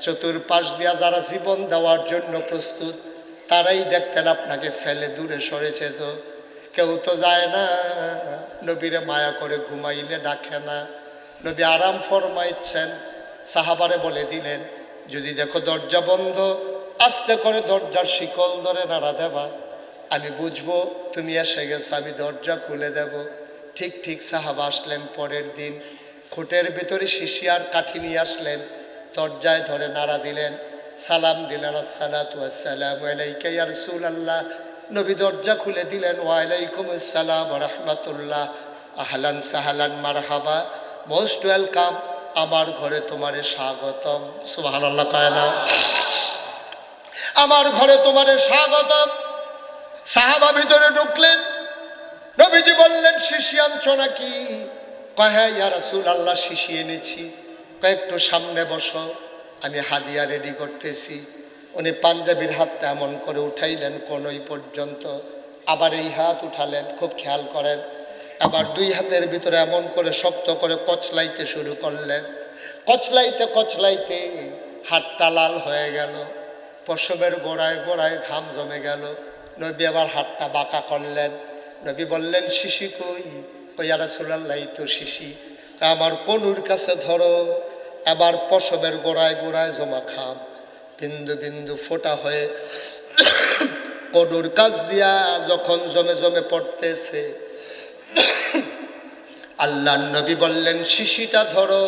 চতুর্পাশ দিয়া যারা জীবন দেওয়ার জন্য প্রস্তুত, তারাই দেখতেন আপনাকে ফেলে দূরে সরে যেত। কেউ তো যায় না, নবীরে মায়া করে ঘুমাইলে ডাকে না। নবী আরাম ফরমাইছেন, সাহাবারে বলে দিলেন, যদি দেখো দরজা বন্ধ, আস্তে করে দরজার শিকল ধরে নাড়া দেবা, আমি বুঝবো তুমি এসে গেছো, আমি দরজা খুলে দেব। ঠিক ঠিক সাহাবা আসলেন পরের দিন, খুঁটের ভিতরে শিশি আর কাঠি নিয়ে আসলেন, দরজায় ধরে নাড়া দিলেন, সালাম দিলেন, আসসালাতু আসসালামু আলাইকা ইয়া রাসূলুল্লাহ। নবী দরজা খুলে দিলেন, ওয়া আলাইকুম আসসালাম ওয়া রাহমাতুল্লাহ, আহলান সাহলান মারহাবা, মোস্ট ওয়েলকাম, আমার ঘরে তোমারে স্বাগতম। সুবহানাল্লাহ কয় না? আমার ঘরে তোমারে স্বাগতম। সাহাবা ভিতরে ঢুকলেন, নবীজি বললেন, শিশি আনছো নাকি? কয় হ্যাঁ ইয়া রাসূলুল্লাহ, শিশি এনেছি। কয় একটু সামনে বসো, আমি হাদিয়া রেডি করতেছি। উনি পাঞ্জাবির হাতটা এমন করে উঠাইলেন কোনই পর্যন্ত, আবার এই হাত উঠালেন, খুব খেয়াল করেন, আবার দুই হাতের ভিতরে এমন করে শক্ত করে কচলাইতে শুরু করলেন। কচলাইতে কচলাইতে হাতটা লাল হয়ে গেল, পশমের গোড়ায় গোড়ায় ঘাম জমে গেল। নবী আবার হাতটা বাঁকা করলেন। নবী বললেন, শিশি কই? ইয়া রাসূলুল্লাহ, এই তো শিশি। আমার কনুর কাছে ধরো। আবার পশমের গোড়ায় গোড়ায় জমা ঘাম বিন্দু বিন্দু ফোঁটা হয়ে কনুর কাছ দিয়া যখন জমে জমে পড়তেছে, আল্লাহর নবী বললেন, শিশিটা ধরো।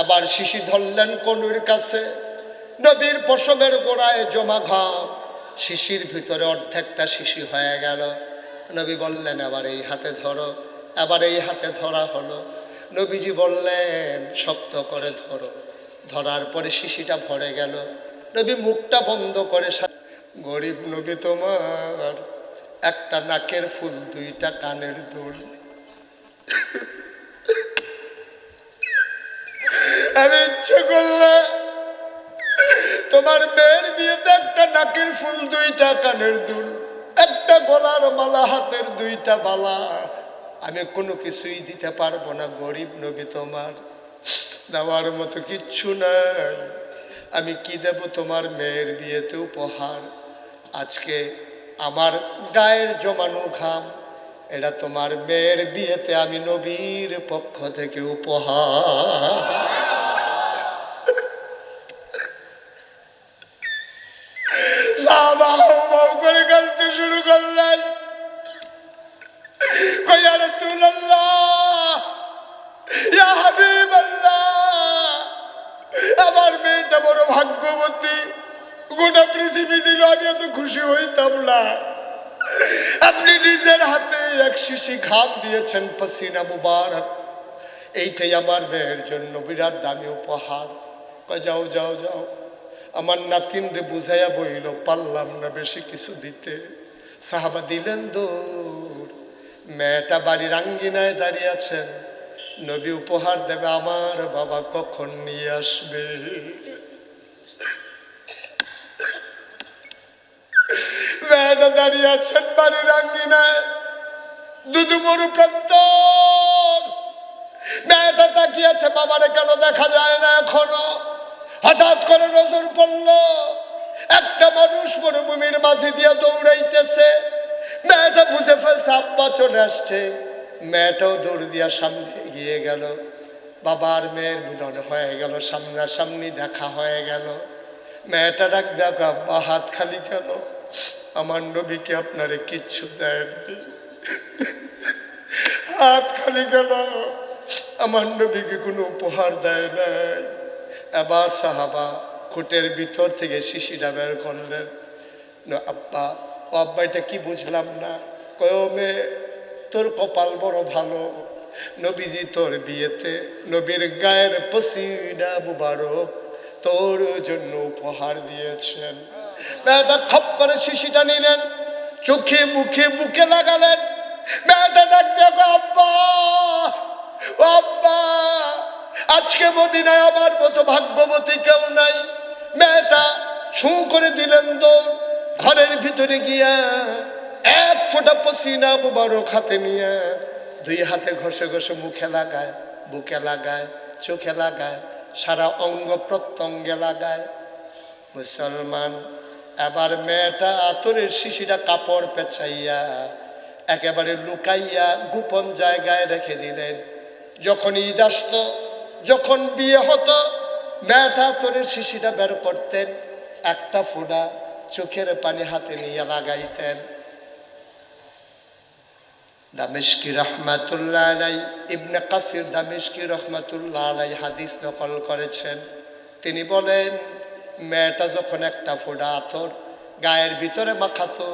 আবার শিশি ধরলেন কনুর কাছে। নবীর পশমের গোড়ায় জমা ঘাম শিশির ভিতরে অর্ধেকটা শিশি হয়ে গেল। নবী বললেন, আবার এই হাতে ধরো। আবার এই হাতে ধরা হলো। নবীজি বললেন, শক্ত করে ধরো। ধরার পরে শিশিটা ভরে গেল। নবী মুখটা বন্ধ করে, গরিব নবী তোমার, একটা নাকের ফুল, দুইটা কানের দুল। আমি ইচ্ছে করলে তোমার মেয়ের বিয়েতে একটা নাকের ফুল, দুইটা কানের দুল, একটা গলার মালা, হাতের দুইটা বালা, আমি কোনো কিছুই দিতে পারবো না। গরিব নবী তোমার, দেওয়ার মতো কিচ্ছু নাই। আমি কি দেব তোমার মেয়ের বিয়েতে উপহার? আজকে আমার গায়ের জমানো ঘাম, এটা তোমার মেয়ের বিয়েতে আমি নবীর পক্ষ থেকে উপহার। সাহাবা হাউমাউ করে কাঁদতে শুরু করলেন। ইয়া রাসূলুল্লাহ, ইয়া হাবিবাল্লাহ, আমার মেয়েটা বড় ভাগ্যবতী, গোটা পৃথিবী দিল, আমি এত খুশি হইতাম না। আপনি নিজের হাতে এক শিশি ঘাম দিয়েছেন, পসিনা মুবারক, এইটাই আমার মেয়ের জন্য বিরাট দামি উপহার। যাও যাও যাও। আমার নাতিন রে বুঝাইয়া বইল, পারলাম না বেশি কিছু দিতে। সাহাবা দিলেন দৌড়। মেয়েটা বাড়ির আঙ্গিনায় দাঁড়িয়ে আছেন, নবী উপহার দেবে, আমার বাবা কখন নিয়ে আসবে? মেয়েটা দাঁড়িয়ে আছেন বাড়ির আঙ্গিনায়, দুদু মরু প্রান্তর। মেয়েটা তাকিয়ে আছে, বাবারে কেন দেখা যায় না এখনো? হঠাৎ করে নজর পড়ল, একটা মানুষ মরুভূমির মাঝে দিয়ে দৌড়াইতেছে। মেয়েটা বুঝে ফেলছে আব্বা চলে আসছে। মেয়েটাও দৌড় দিয়া সামনে এগিয়ে গেল। বাবার মেয়ের মিলন হয়ে গেল, সামনাসামনি দেখা হয়ে গেল। মেয়েটা ডাক দেখ, আব্বা হাত খালি কেন? আমার নবীকে আপনারে কিচ্ছু দেয়নি। হাত খালি কেন? আমার নবীকে কোনো উপহার দেয় নাই। এবার সাহাবা খুঁটের ভিতর থেকে শিশিটা বের করলেন। আব্বা, ও আব্বা, এটা কি বুঝলাম না। কয়, মেয়ে, তোর কপাল বড় ভালো, নবীজি তোর বিয়েতে নবীর গায়ের পসিনা মুবারক তোর জন্য উপহার দিয়েছেন। মেয়েটা খপ করে শিশিটা নিলেন, চোখে মুখে বুকে লাগালেন। মেয়েটা ডাক দেখো, আব্বা, ও আব্বা, আজকে মদিনায় আমার মতো ভাগ্যবতী কেউ নাই। মেয়েটা ছুঁ করে দিলেন দৌড়, ঘরের ভিতরে গিয়া এক ফোঁটা পসিনা মুবারক হাতে নিয়ে দুই হাতে ঘষে ঘষে মুখে লাগায়, বুকে লাগায়, চোখে লাগায়, সারা অঙ্গ প্রত্যঙ্গে লাগায়। মুসলমান, এবার মেয়েটা আতরের শিশিটা কাপড় পেঁচাইয়া একেবারে লুকাইয়া গোপন জায়গায় রেখে দিলেন। যখন ঈদ আসতো, যখন বিয়ে হতো, মেয়েটা আতরের শিশিটা বের করতেন, একটা ফোঁটা চোখের পানি হাতে নিয়ে লাগাইতেন। দামেশকি রহমাতুল্লাহ আলাই, ইবনে কাসির দামেশকি রহমাতুল্লাহ আলাই হাদিস নকল করেছেন। তিনি বলেন, মেয়েটা যখন একটা ফোঁটা আতর গায়ের ভিতরে মাখাতো,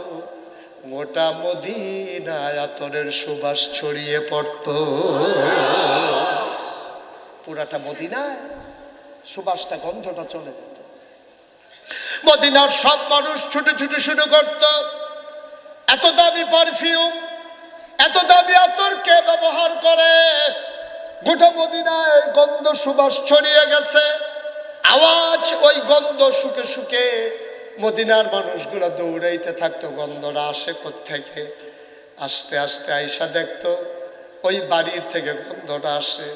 গোটা মদিনায় আতরের সুবাস ছড়িয়ে পড়ত। পুরাটা মদিনায় সুবাসটা, গন্ধটা চলে যেত। মদিনার সব মানুষ ছুটে ছুটে শুরু করত, এত দামি পারফিউম, এত দামি আতর কে ব্যবহার করে? গোটা মদিনায় গন্ধ সুবাস ছড়িয়ে গেছে। আওয়াজ, ওই গন্ধ শুকে শুকে মদিনার মানুষগুলো দৌড়াইতে থাকতো, গন্ধটা আসে কোত্থেকে? আস্তে আস্তে আইসা দেখতো ওই বাড়ির থেকে গন্ধটা আসে।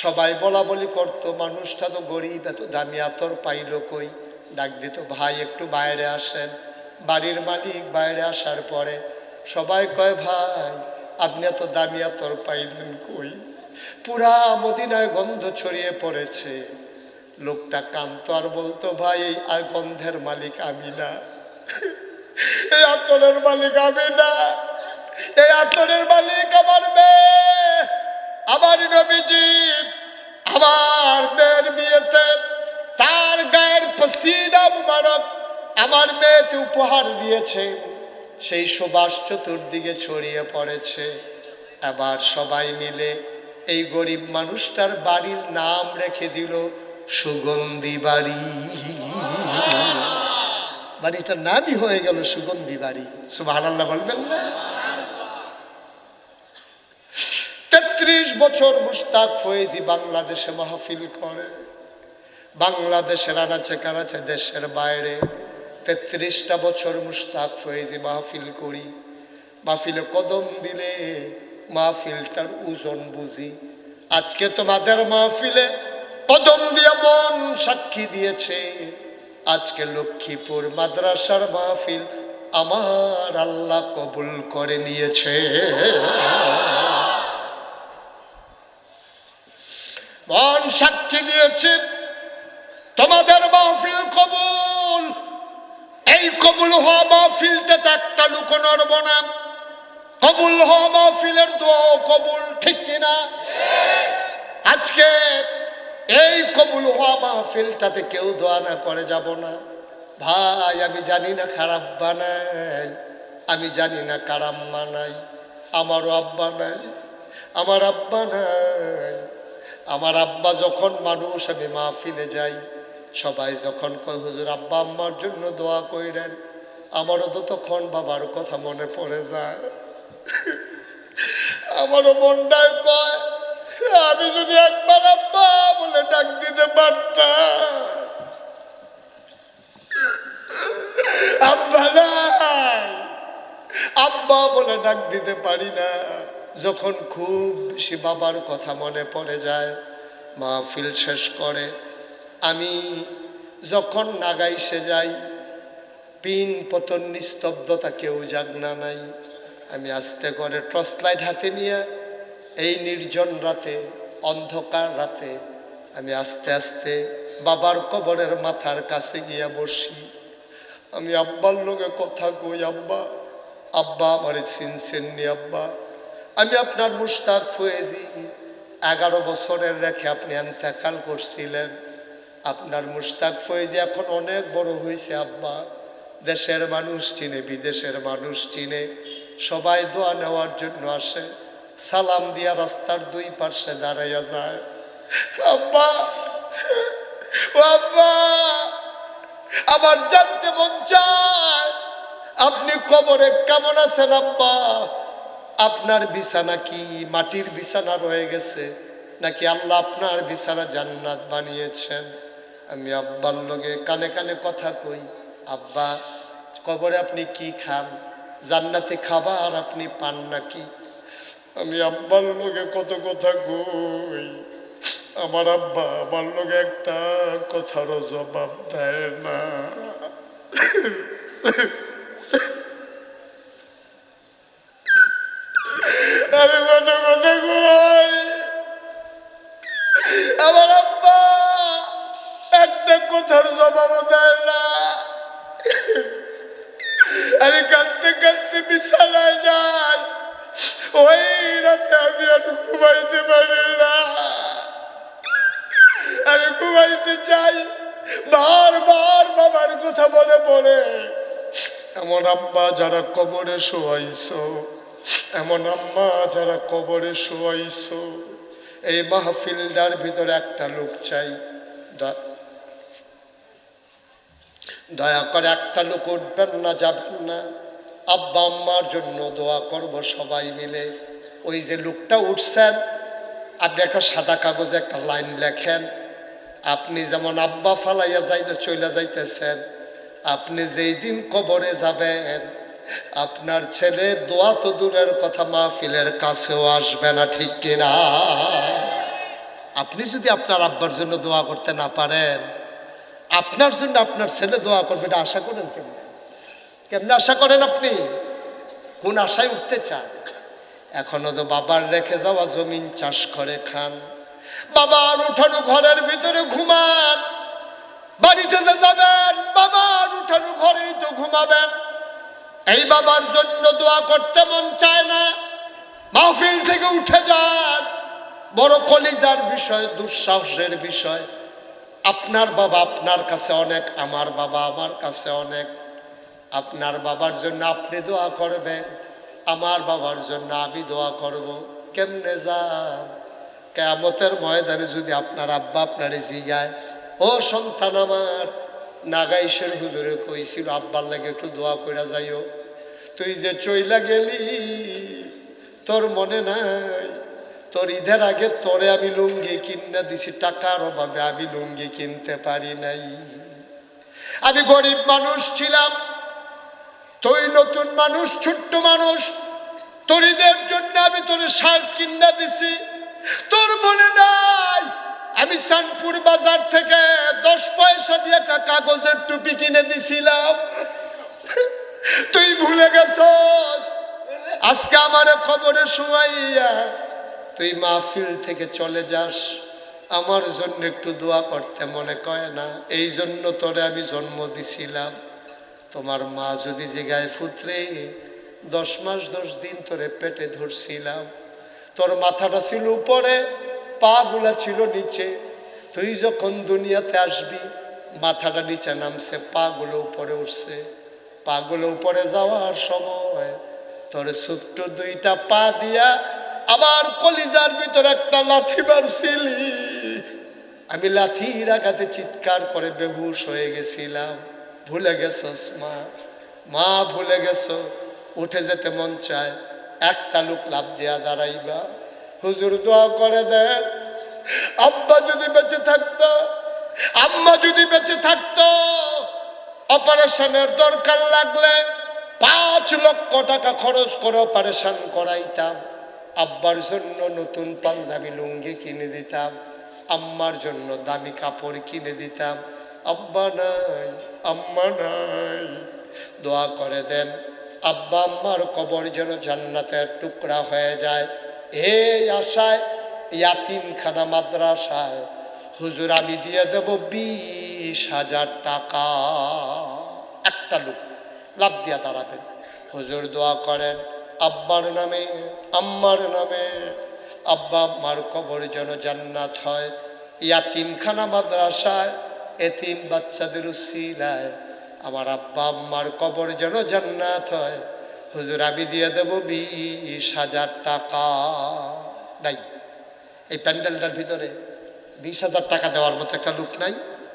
সবাই বলা বলি করতো, মানুষটা তো গরিব, এত দামি আতর পাইল কই? ডাক দিত, ভাই একটু বাইরে আসেন। বাড়ির মালিক বাইরে আসার পরে সবাই কয়, ভাই আপনি এত দামি আতর পাইলেন কই? পুরা মদিনায় গন্ধ ছড়িয়ে পড়েছে। লোকটা কাঁদতো আর বলতো, ভাই এই গন্ধের মালিক আমি না, এই আতরের মালিক আমি না, এই আতরের মালিক আমার মেয়ে। আমার নবীজি আমার মেয়ের বিয়েতে তার গায়ের পসিনা মুবারক আমার মেয়েকে উপহার দিয়েছেন, সেই সুবাস চতুর্দিকে ছড়িয়ে পড়েছে। এবার সবাই মিলে এই গরিব মানুষটার বাড়ির নাম রেখে দিল সুগন্ধি বাড়ি। বাড়িটার নামই হয়ে গেল সুগন্ধি বাড়ি। সুবহানাল্লাহ বলবেন না? ৩৩ বছর মুশতাক ফয়েজি বাংলাদেশে মাহফিল করে, বাংলাদেশের আনাচে কানাচে, দেশের বাইরে। ৩৩টা বছর মুশতাক ফয়েজি মাহফিল করি। মাহফিলে কদম দিলে মাহফিলটার ওজন বুঝি। আজকে তোমাদের মাহফিলে কদম দিয়ে মন সাক্ষী দিয়েছে, আজকে লক্ষ্মীপুর মাদ্রাসার মাহফিল আমার আল্লাহ কবুল করে নিয়েছে। মন সাক্ষী দিয়েছে তোমাদের মাহফিল কবুল। এই কবুল হওয়া মাহফিলটাতে একটা লুকো নড়ব না। কবুল হওয়া মাহফিলের দোয়া কবুল, ঠিক কিনা? আজকে এই কবুল হওয়া মাহফিলটাতে কেউ দোয়া না করে যাব না। ভাই আমি জানি না খারাপ বানাই, আমি জানি না কারাম বানাই, আমারও আব্বা নাই, আমার আব্বা নাই। আমার আব্বা যখন মানুষ, আমি মাহফিলে যাই, সবাই যখন কয় হুজুর আব্বা আম্মার জন্য দোয়া কইরেন, আমারও তো তখন বাবার কথা মনে পড়ে যায়। আমারও মনটায় কয়, আমি যদি একবার আব্বা বলে ডাক দিতে পারতাম। আব্বা নাই, আব্বা বলে ডাক দিতে পারি না। যখন খুব বেশি বাবার কথা মনে পড়ে যায়, মাহফিল শেষ করে আমি যখন নাগাইশে যাই, পিন পতন নিস্তব্ধতা, কেউ জাগনা নাই। আমি আস্তে করে টর্চ লাইট হাতে নিয়ে এই নির্জন রাতে, অন্ধকার রাতে আমি আস্তে আস্তে বাবার কবরের মাথার কাছে গিয়া বসি। আমি আব্বার লোকে কথা কই, আব্বা আব্বা আমারে চিনছেননি আব্বা, আমি আপনার মুশতাক ফয়েজি, 11 বছরের রেখে আপনি ইন্তেকাল করছিলেন। আপনার মুশতাক ফয়েজি এখন অনেক বড় হয়েছে আব্বা, দেশের মানুষ চিনে, বিদেশের মানুষ চিনে, সবাই দোয়া নেওয়ার জন্য আসে, সালাম দিয়া রাস্তার দুই পাশে দাঁড়াইয়া যায়। আব্বা ও আব্বা, আমার জানতে মন চায় আপনি কবরে কেমন আছেন আব্বা? আপনার বিছানা কি মাটির বিছানা রয়ে গেছে, নাকি আল্লাহ আপনার বিছানা জান্নাত বানিয়েছেন? আমি আব্বার লগে কানে কানে কথা কই, আব্বা কবরে আপনি কি খান? জান্নাতি খাবার আপনি পান নাকি? আমি আব্বার লোকে কত কথা কই, আমার আব্বা আমার লোকে একটা কথারও জবাব দেয় না। আমি কত কথা কই, আমার আব্বা একটা কথার জবাব দেয় না। আমি কাঁদতে কাঁদতে বিছানায় যাই, ওই রাতে আমি আর ঘুমাইতে পারি না। আমি ঘুমাইতে চাই, বারবার বাবার কথা মনে পড়ে। এমন আব্বা যারা কবরে শোয়াইছো, এমন আম্মা যারা কবরে শোয়াইছো, এই মাহফিলটার ভিতরে একটা লোক চাই, দয়া করে একটা লোক উঠবেন না, যাবেন না, আব্বা আম্মার জন্য দোয়া করব সবাই মিলে। ওই যে লোকটা উঠছেন, আপনি একটা সাদা কাগজে একটা লাইন লেখেন। আপনি যেমন আব্বা ফালাইয়া চলে যাইতেছেন, আপনি যেই দিন কবরে যাবেন, আপনার ছেলে দোয়া তো দূরের কথা, মাহফিলের কাছেও আসবে না, ঠিক কিনা? আপনি যদি আপনার আব্বার জন্য দোয়া করতে না পারেন, আপনার জন্য আপনার ছেলে দোয়া করবে, এটা আশা করেন কেমনে? কেমনে আশা করেন আপনি? কোন আশায় উঠতে চান? এখনো তো বাবার রেখে যাওয়া জমিন চাষ করে খান, বাবার উঠানো ঘরের ভিতরে ঘুমান, বাড়িতে যে যাবেন বাবার উঠানো ঘরেই তো ঘুমাবেন। এই বাবার জন্য দোয়া করতে মন চায় না, মাহফিল থেকে উঠে যান। বড় কলিজার বিষয়, দুঃসাহসের বিষয়। আপনার বাবা আপনার কাছে অনেক, আমার বাবা আমার কাছে অনেক। আপনার বাবার জন্য আপনি দোয়া করবেন, আমার বাবার জন্য আমি দোয়া করব। কেমনে যান? কিয়ামতের ময়দানে যদি আপনার আব্বা আপনারে জিগায়, ও সন্তান আমার, নাগাইশের হুজুরে কইছিল আব্বার লাগে একটু দোয়া কইরা যাইও, তুই যে চইলা গেলি তোর মনে নাই? তোর ঈদের আগে তোরে আমি লুঙ্গি কিনা দিছি, টাকার অভাবে আমি লুঙ্গি কিনতে পারি নাই। আমি গরিব মানুষ ছিলাম, তুই নতুন মানুষ, ছোট্ট মানুষ, তোর ঈদের জন্য আমি তোর শার্ট কিনা দিছি, তোর মনে নাই? আমি চাঁদপুর বাজার থেকে 10 পয়সা দিয়ে একটা কাগজের টুপি কিনে দিছিলাম, তুই ভুলে গেছস। আজকে আমার কবরে শুয়াইয়া তুই মাহফিল থেকে চলে যাস, আমার জন্য একটু দোয়া করতে মনে কয় না? এই জন্য তোরে আমি জন্ম দিছিলাম। তোমার মা যদি জিগায়, পুত্রে 10 মাস 10 দিন তোরে পেটে ধরছিলাম, তোর মাথাটা ছিল উপরে, পা গুলা ছিল নিচে, তুই যখন দুনিয়াতে আসবি মাথাটা নিচে নামছে, পা গুলো উপরে উঠছে। পা গুলো উপরে যাওয়ার সময় তোর ছোট্ট 2টা পা দিয়া আবার কলিজার ভিতরে একটা লাথি মারছিলি। আমি লাথির আঘাতে চিৎকার করে বেহুশ হয়ে গেছিলাম। ভুলে গেছস মা? মা ভুলে গেছো? উঠে যেতে মন চায়, একটা লোক লাফ দিয়া দাঁড়াইবা, হুজুর দোয়া করে দেন, আব্বা যদি বেঁচে থাকতো, আম্মা যদি বেঁচে থাকতো, অপারেশনের দরকার লাগলে 5 লক্ষ টাকা খরচ করে অপারেশন করাইতাম। আব্বার জন্য নতুন পাঞ্জাবি লুঙ্গি কিনে দিতাম, আম্মার জন্য দামি কাপড় কিনে দিতাম। আব্বা নাই, আম্মা নাই, দোয়া করে দেন আব্বা আম্মার কবর যেন জান্নাতের টুকরা হয়ে যায়। এই আশায় ইয়াতিমখানা মাদ্রাসায় হুজুর আমি দিয়ে দেব 20,000 টাকা। একটা লোক লাভ দিয়া দাঁড়াবেন, হুজুর দোয়া করেন আব্বার নামে আম্মার নামে, আব্বা আম্মার কবর যেন জান্নাত হয়। ইয়াতিমখানা মাদ্রাসায় এতিম বাচ্চাদের উসিলায় আমার আব্বা আম্মার কবর যেন জান্নাত হয়। হুজুর আমি দিয়ে দেব 20,000 টাকা। নাই, এই প্যান্ডেলটার ভিতরে 20,000 টাকা দেওয়ার মতো একটা লোক নাই?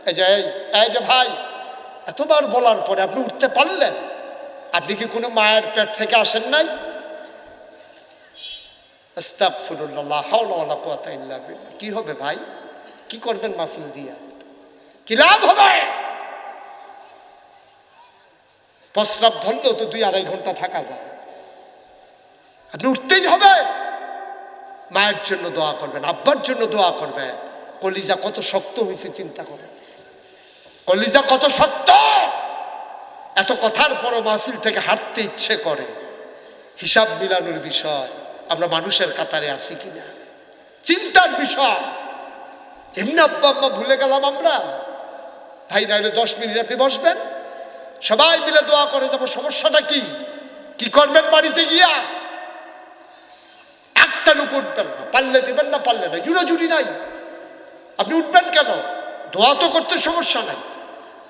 এই যে ভাই, এতবার বলার পরে আপনি উঠতে পারলেন? আপনি কি কোনো মায়ের পেট থেকে আসেন নাই? আস্তাগফিরুল্লাহ, লা হাওলা ওয়ালা কুওয়াতা ইল্লা বিল্লাহ। কি হবে ভাই? কি করবেন মাহফিল দিয়া? কি লাভ হবে? প্রস্রাব ধরলেও তো 2-2.5 ঘন্টা থাকা যায়। আপনি উঠতেই হবে, মায়ের জন্য দোয়া করবেন, আব্বার জন্য দোয়া করবেন। কলিজা কত শক্ত হয়েছে চিন্তা করেন, কলিজা কত শক্ত। এত কথার পরও মাহফিল থেকে হাঁটতে ইচ্ছে করে। হিসাব মিলানোর বিষয়, আমরা মানুষের কাতারে আছি কিনা চিন্তার বিষয়। এমনি আব্বা আম্মা ভুলে গেলাম আমরা। ভাই নাইলে 10 মিনিট আপনি বসবেন, সবাই মিলে দোয়া করে যাবো। সমস্যাটা কি? কি করবেন বাড়িতে গিয়া? একটা লোক উঠবেন না, পারলে দেবেন না, পারলে না, জুড়াজুড়ি নাই। আপনি উঠবেন কেন? দোয়া তো করতে সমস্যা নাই।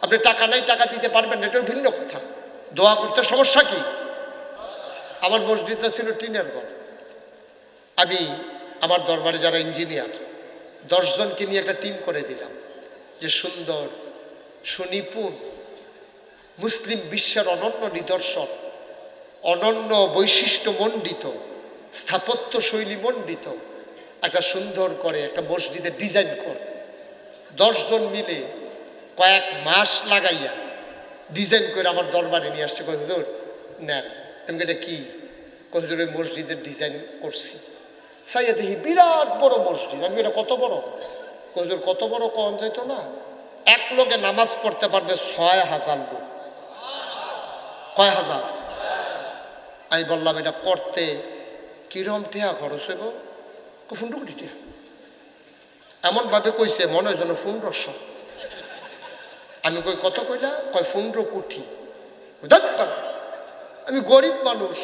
আপনি টাকা নাই, টাকা দিতে পারবেন না, এটাও ভিন্ন কথা। দোয়া করতে সমস্যা কি? আমার মসজিদটা ছিল টিনের ঘর। আমি আমার দরবারে যারা ইঞ্জিনিয়ার 10 জনকে নিয়ে একটা টিম করে দিলাম, যে সুন্দর সুনিপুণ মুসলিম বিশ্বের অনন্য নিদর্শন, অনন্য বৈশিষ্ট্য মণ্ডিত, স্থাপত্য শৈলী মণ্ডিত একটা সুন্দর করে একটা মসজিদের ডিজাইন করে 10 জন মিলে কয়েক মাস লাগাইয়া ডিজাইন করে আমার দরবারে নিয়ে আসছে। কয় হুজুর নেন। আমি এটা কি? কয় হুজুর ওই মসজিদের ডিজাইন করছি। সাইয়া দেখি বিরাট বড় মসজিদ। আমি এটা কত বড়? কয় হুজুর কত বড় কম যেত না, এক লোকে নামাজ পড়তে পারবে 6000 লোক। কয় হাজার? আমি বললাম এটা করতে কিরম টেহা খরচ হইব? 15 কোটি টাকা। এমনভাবে কইছে মনে হয় যেন 1500। আমি কই কত কইলা? কয় 15 কোটি। আমি গরিব মানুষ,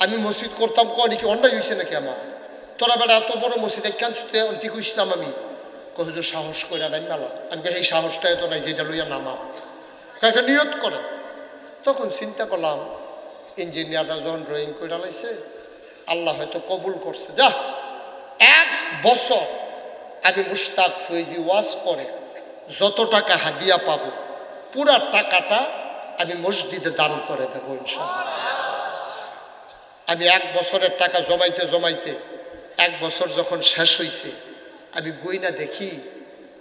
আমি মসজিদ করতাম, কয় কি অন্যায় হয়েছে নাকি আমার? তোরা বেড়া এত বড় মসজিদ কেন অন্তিক ইসলাম? আমি কত সাহস করে নাই মেলা। আমি এই সাহসটাই তো নাই যেটা লইয়া নামা, একটা নিয়ত করে। তখন চিন্তা করলাম ইঞ্জিনিয়াররা যখন ড্রয়িং করে লাইছে, আল্লাহ হয়তো কবুল করছে। যা 1 বছর আমি মুশতাক ফৈজি ওয়াজ করে যত টাকা হাদিয়া পাবো পুরা টাকাটা আমি মসজিদে দান করে দেবো ইনশাআল্লাহ। আমি 1 বছরের টাকা জমাইতে জমাইতে 1 বছর যখন শেষ হয়েছে, আমি গইনা দেখি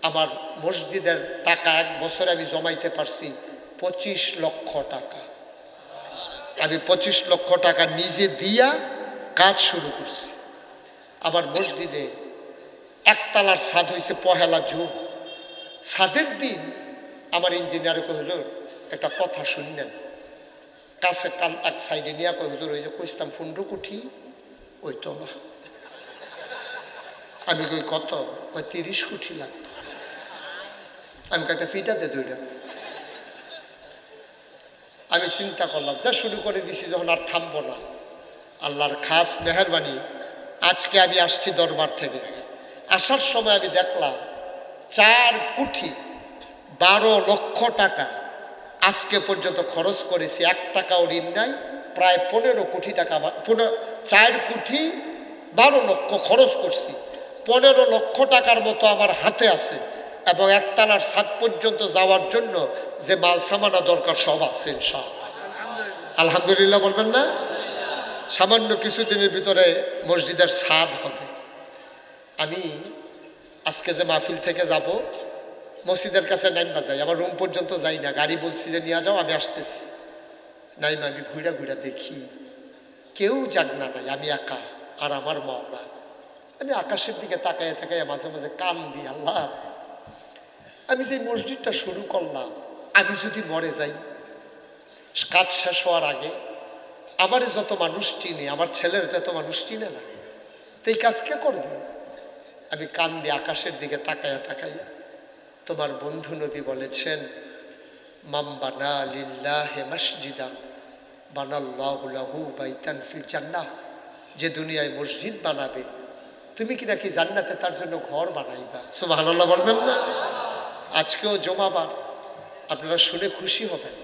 আমার মসজিদের টাকা 1 বছরে আমি জমাইতে পারছি 25 লক্ষ টাকা। আমি 25 লক্ষ টাকা নিজে দিয়া কাজ শুরু করছি। আমার মসজিদে একতলার ছাদ হয়েছে 1 জুন। ছাদের দিন আমার ইঞ্জিনিয়ারে কই হুজুর একটা কথা শুনলেন, কাছে কান এক সাইডে নিয়ে কই হুজুর ওই যে কইতাম 15 কোটি ওই তো না। আমি কই কত? কই 30 কোটি লাগবে। আমি একটা ফিটা দে 2টা। আমি চিন্তা করলাম, যা শুরু করে দিছি যখন আর থামবো না। আল্লাহর খাস মেহেরবানি, আজকে আমি আসছি দরবার থেকে। আসার সময় আমি দেখলাম 4 কোটি 12 লক্ষ টাকা আজকে পর্যন্ত খরচ করেছি, 1 টাকাও ঋণ নাই। প্রায় 15 কোটি টাকা, 4 কোটি 12 লক্ষ খরচ করছি। 15 লক্ষ টাকার মতো আমার হাতে আছে, এবং একতলার ছাদ পর্যন্ত যাওয়ার জন্য যে মাল সামানা দরকার সব আছে ইনশাআল্লাহ। আলহামদুলিল্লাহ বলবেন না? সামান্য কিছুদিনের ভিতরে মসজিদের ছাদ হবে। আমি আজকে যে মাহফিল থেকে যাব, মসজিদের কাছে নাইমা যাই, আমার রুম পর্যন্ত যাই না, গাড়ি বলছি যে নিয়ে যাও, আমি আসতেছি। নাইমা আমি ঘুরা ঘুরা দেখি কেউ জাগনা নাই, আমি একা আর আমার মাওলা। আমি আকাশের দিকে তাকায় তাকায় মাঝে মাঝে কান দিই, আল্লাহ আমি যে মসজিদটা শুরু করলাম, আমি যদি মরে যাই কাজ শেষ হওয়ার আগে, আমার যত মানুষ চিনে, আমার ছেলের তো এত মানুষ চিনে না, তো এই কাজ কে করবে? আমি কান দিয়ে আকাশের দিকে তাকাইয়া তাকাইয়া, তোমার বন্ধু নবী বলেছেন, মাম বানা লিল্লাহি মসজিদান বানাল্লাহু লাহু বাইতান ফিল জান্নাহ। যে দুনিয়ায় মসজিদ বানাবে, তুমি কি নাকি জান্নাতে তার জন্য ঘর বানাইবা? সুবহানাল্লাহ বলবেন না? আজকেও জুমাবার, আপনারা শুনে খুশি হবেন।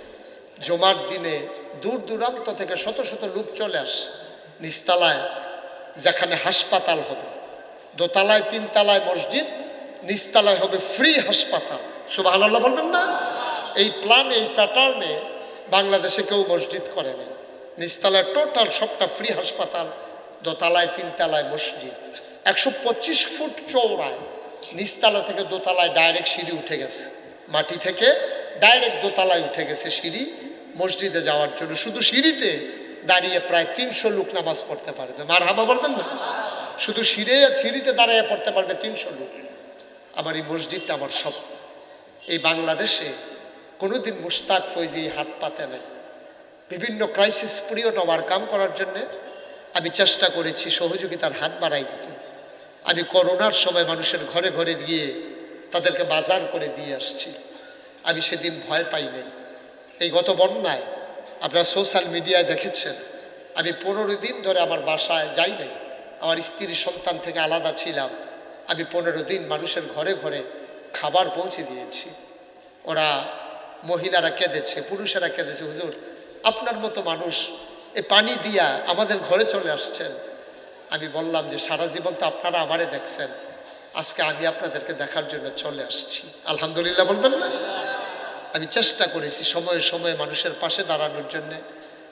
জুমার দিনে দূর দূরান্ত থেকে শত শত লোক চলে আসে। নিচতলায় যেখানে হাসপাতাল হবে, দোতলায় 3 তলায় মসজিদ, নিচতলায় হবে ফ্রি হাসপাতাল। সুবহানাল্লাহ বলবেন না? এই প্ল্যান, এই প্যাটার্নে বাংলাদেশে কেউ মসজিদ করে নাই। নিচতলায় টোটাল সবটা ফ্রি হাসপাতাল, দোতলায় 3 তলায় মসজিদ। 125 ফুট চওড়ায় নিচতলা থেকে দোতলায় ডাইরেক্ট সিঁড়ি উঠে গেছে, মাটি থেকে ডাইরেক্ট দোতলায় উঠে গেছে সিঁড়ি। মসজিদে যাওয়ার জন্য। শুধু সিঁড়িতে দাঁড়িয়ে প্রায় 300 লোক নামাজ পড়তে পারবে। মারহাবা বলবেন না? শুধু সিঁড়িতে দাঁড়িয়ে পড়তে পারবে 300 লোক। আমার এই মসজিদটা আমার স্বপ্ন। এই বাংলাদেশে কোনোদিন মুশতাক ফৈজি হাত পাতে নাই। বিভিন্ন ক্রাইসিস পিরিয়ড ওভারকাম করার জন্যে আমি চেষ্টা করেছি সহযোগিতার হাত বাড়াই দিতে। আমি করোনার সময় মানুষের ঘরে ঘরে গিয়ে তাদেরকে বাজার করে দিয়ে আসছি। আমি সেদিন ভয় পাই নাই। এই গত বন্যায় আপনারা সোশ্যাল মিডিয়ায় দেখেছেন, আমি 15 দিন ধরে আমার বাসায় যাই নাই। আমার স্ত্রী সন্তান থেকে আলাদা ছিলাম। আমি 15 দিন মানুষের ঘরে ঘরে খাবার পৌঁছে দিয়েছি। ওরা মহিলারা কেঁদেছে, পুরুষেরা কেঁদেছে, হুজুর আপনার মতো মানুষ এ পানি দিয়া আমাদের ঘরে চলে আসছেন। আমি বললাম যে সারা জীবন তো আপনারা আমারে দেখছেন, আজকে আমি আপনাদেরকে দেখার জন্য চলে আসছি। আলহামদুলিল্লাহ বলবেন না? আমি চেষ্টা করেছি সময়ে সময়ে মানুষের পাশে দাঁড়ানোর জন্যে।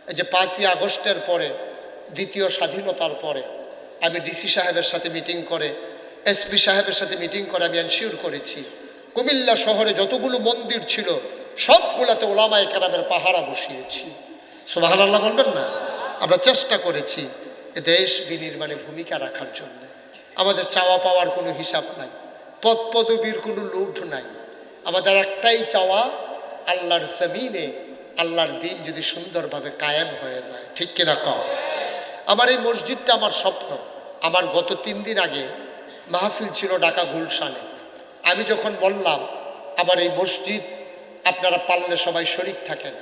এই যে 5ই আগস্টের পরে, দ্বিতীয় স্বাধীনতার পরে আমি ডিসি সাহেবের সাথে মিটিং করে, এসপি সাহেবের সাথে মিটিং করে আমি এনশিওর করেছি কুমিল্লা শহরে যতগুলো মন্দির ছিল সবগুলাতে ওলামায়ে কেরামের পাহারা বসিয়েছি। সুবহানাল্লাহ বলবেন না? আমরা চেষ্টা করেছি এ দেশ বিনির্মাণে ভূমিকা রাখার জন্য। আমাদের চাওয়া পাওয়ার কোনো হিসাব নাই, পদ পদবীর কোনো লোভ নাই। আমাদের একটাই চাওয়া, আল্লাহর জমিনে আল্লাহর দিন যদি সুন্দরভাবে কায়েম হয়ে যায়। ঠিক কিনা কও? আমার এই মসজিদটা আমার স্বপ্ন। আমার গত 3 দিন আগে মাহফিল ছিল ঢাকা গুলশানে। আমি যখন বললাম আমার এই মসজিদ আপনারা পারলে সবাই শরীক থাকেন,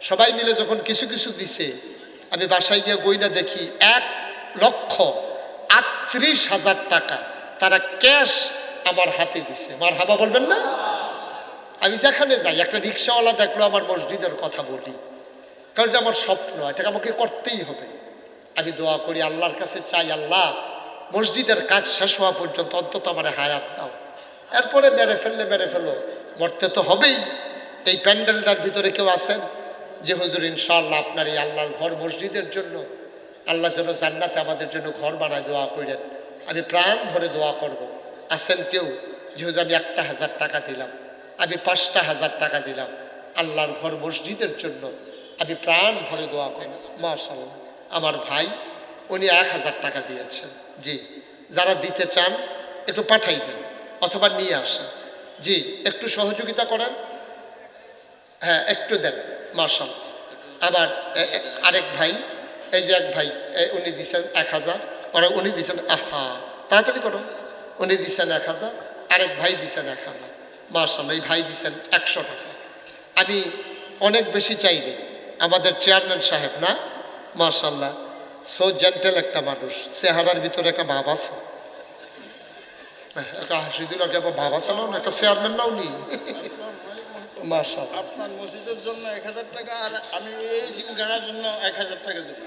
সবাই মিলে যখন কিছু কিছু দিছে, আমি বাসায় গিয়ে গইনা দেখি 1,38,000 টাকা তারা ক্যাশ আমার হাতে দিছে। মারহাবা বলবেন না? আমি যেখানে যাই একটা রিক্সাওয়ালা দেখলো আমার মসজিদের কথা বলি, কারণ এটা আমার স্বপ্ন, এটাকে আমাকে করতেই হবে। আমি দোয়া করি, আল্লাহর কাছে চাই, আল্লাহ মসজিদের কাজ শেষ হওয়া পর্যন্ত অন্তত আমার হায়াত দাও। এরপরে মেরে ফেলো, মরতে তো হবেই। এই প্যান্ডেলটার ভিতরে কেউ আছেন যে হুজুর ইনশাআল্লাহ আপনার এই আল্লাহর ঘর মসজিদের জন্য আল্লাহ যেন জান্নাতে আমাদের জন্য ঘর বানায়, দোয়া করেন। আমি প্রাণ ভরে দোয়া করব। আছেন কেউ যে হুজুর আমি 1,000 টাকা দিলাম, আমি 5,000 টাকা দিলাম আল্লাহর ঘর মসজিদের জন্য, আমি প্রাণ ভরে দোয়া করব। মাশাআল্লাহ, আমার ভাই উনি 1,000 টাকা দিয়েছেন। জি, যারা দিতে চান একটু পাঠাই দেন অথবা নিয়ে আসেন। জি, একটু সহযোগিতা করেন, হ্যাঁ একটু দেন। মাশাআল্লাহ। আবার আরেক ভাই, এই যে এক ভাই উনি দিচ্ছেন 1,000, ওরা উনি দিচ্ছেন, আহা তাড়াতাড়ি করো, উনি দিচ্ছেন 1,000, আরেক ভাই দিচ্ছেন 1,000। মাশাআল্লাহ, এই ভাই দিচ্ছেন 100 টাকা। আমি অনেক বেশি চাইনি, আমাদের চেয়ারম্যান সাহেব না, মাশাআল্লাহ সো জেন্টেল একটা মানুষ, চেহারার ভিতরে একটা ভাব আছে, একটা হাসি দিল, একটা ভাব আছে না, একটা চেয়ারম্যান নাও নি। মাশাআল্লাহ, আপনার মসজিদের জন্য 1,000 টাকা আর আমি এই জিম গাড়ার জন্য 1,000 টাকা দেব।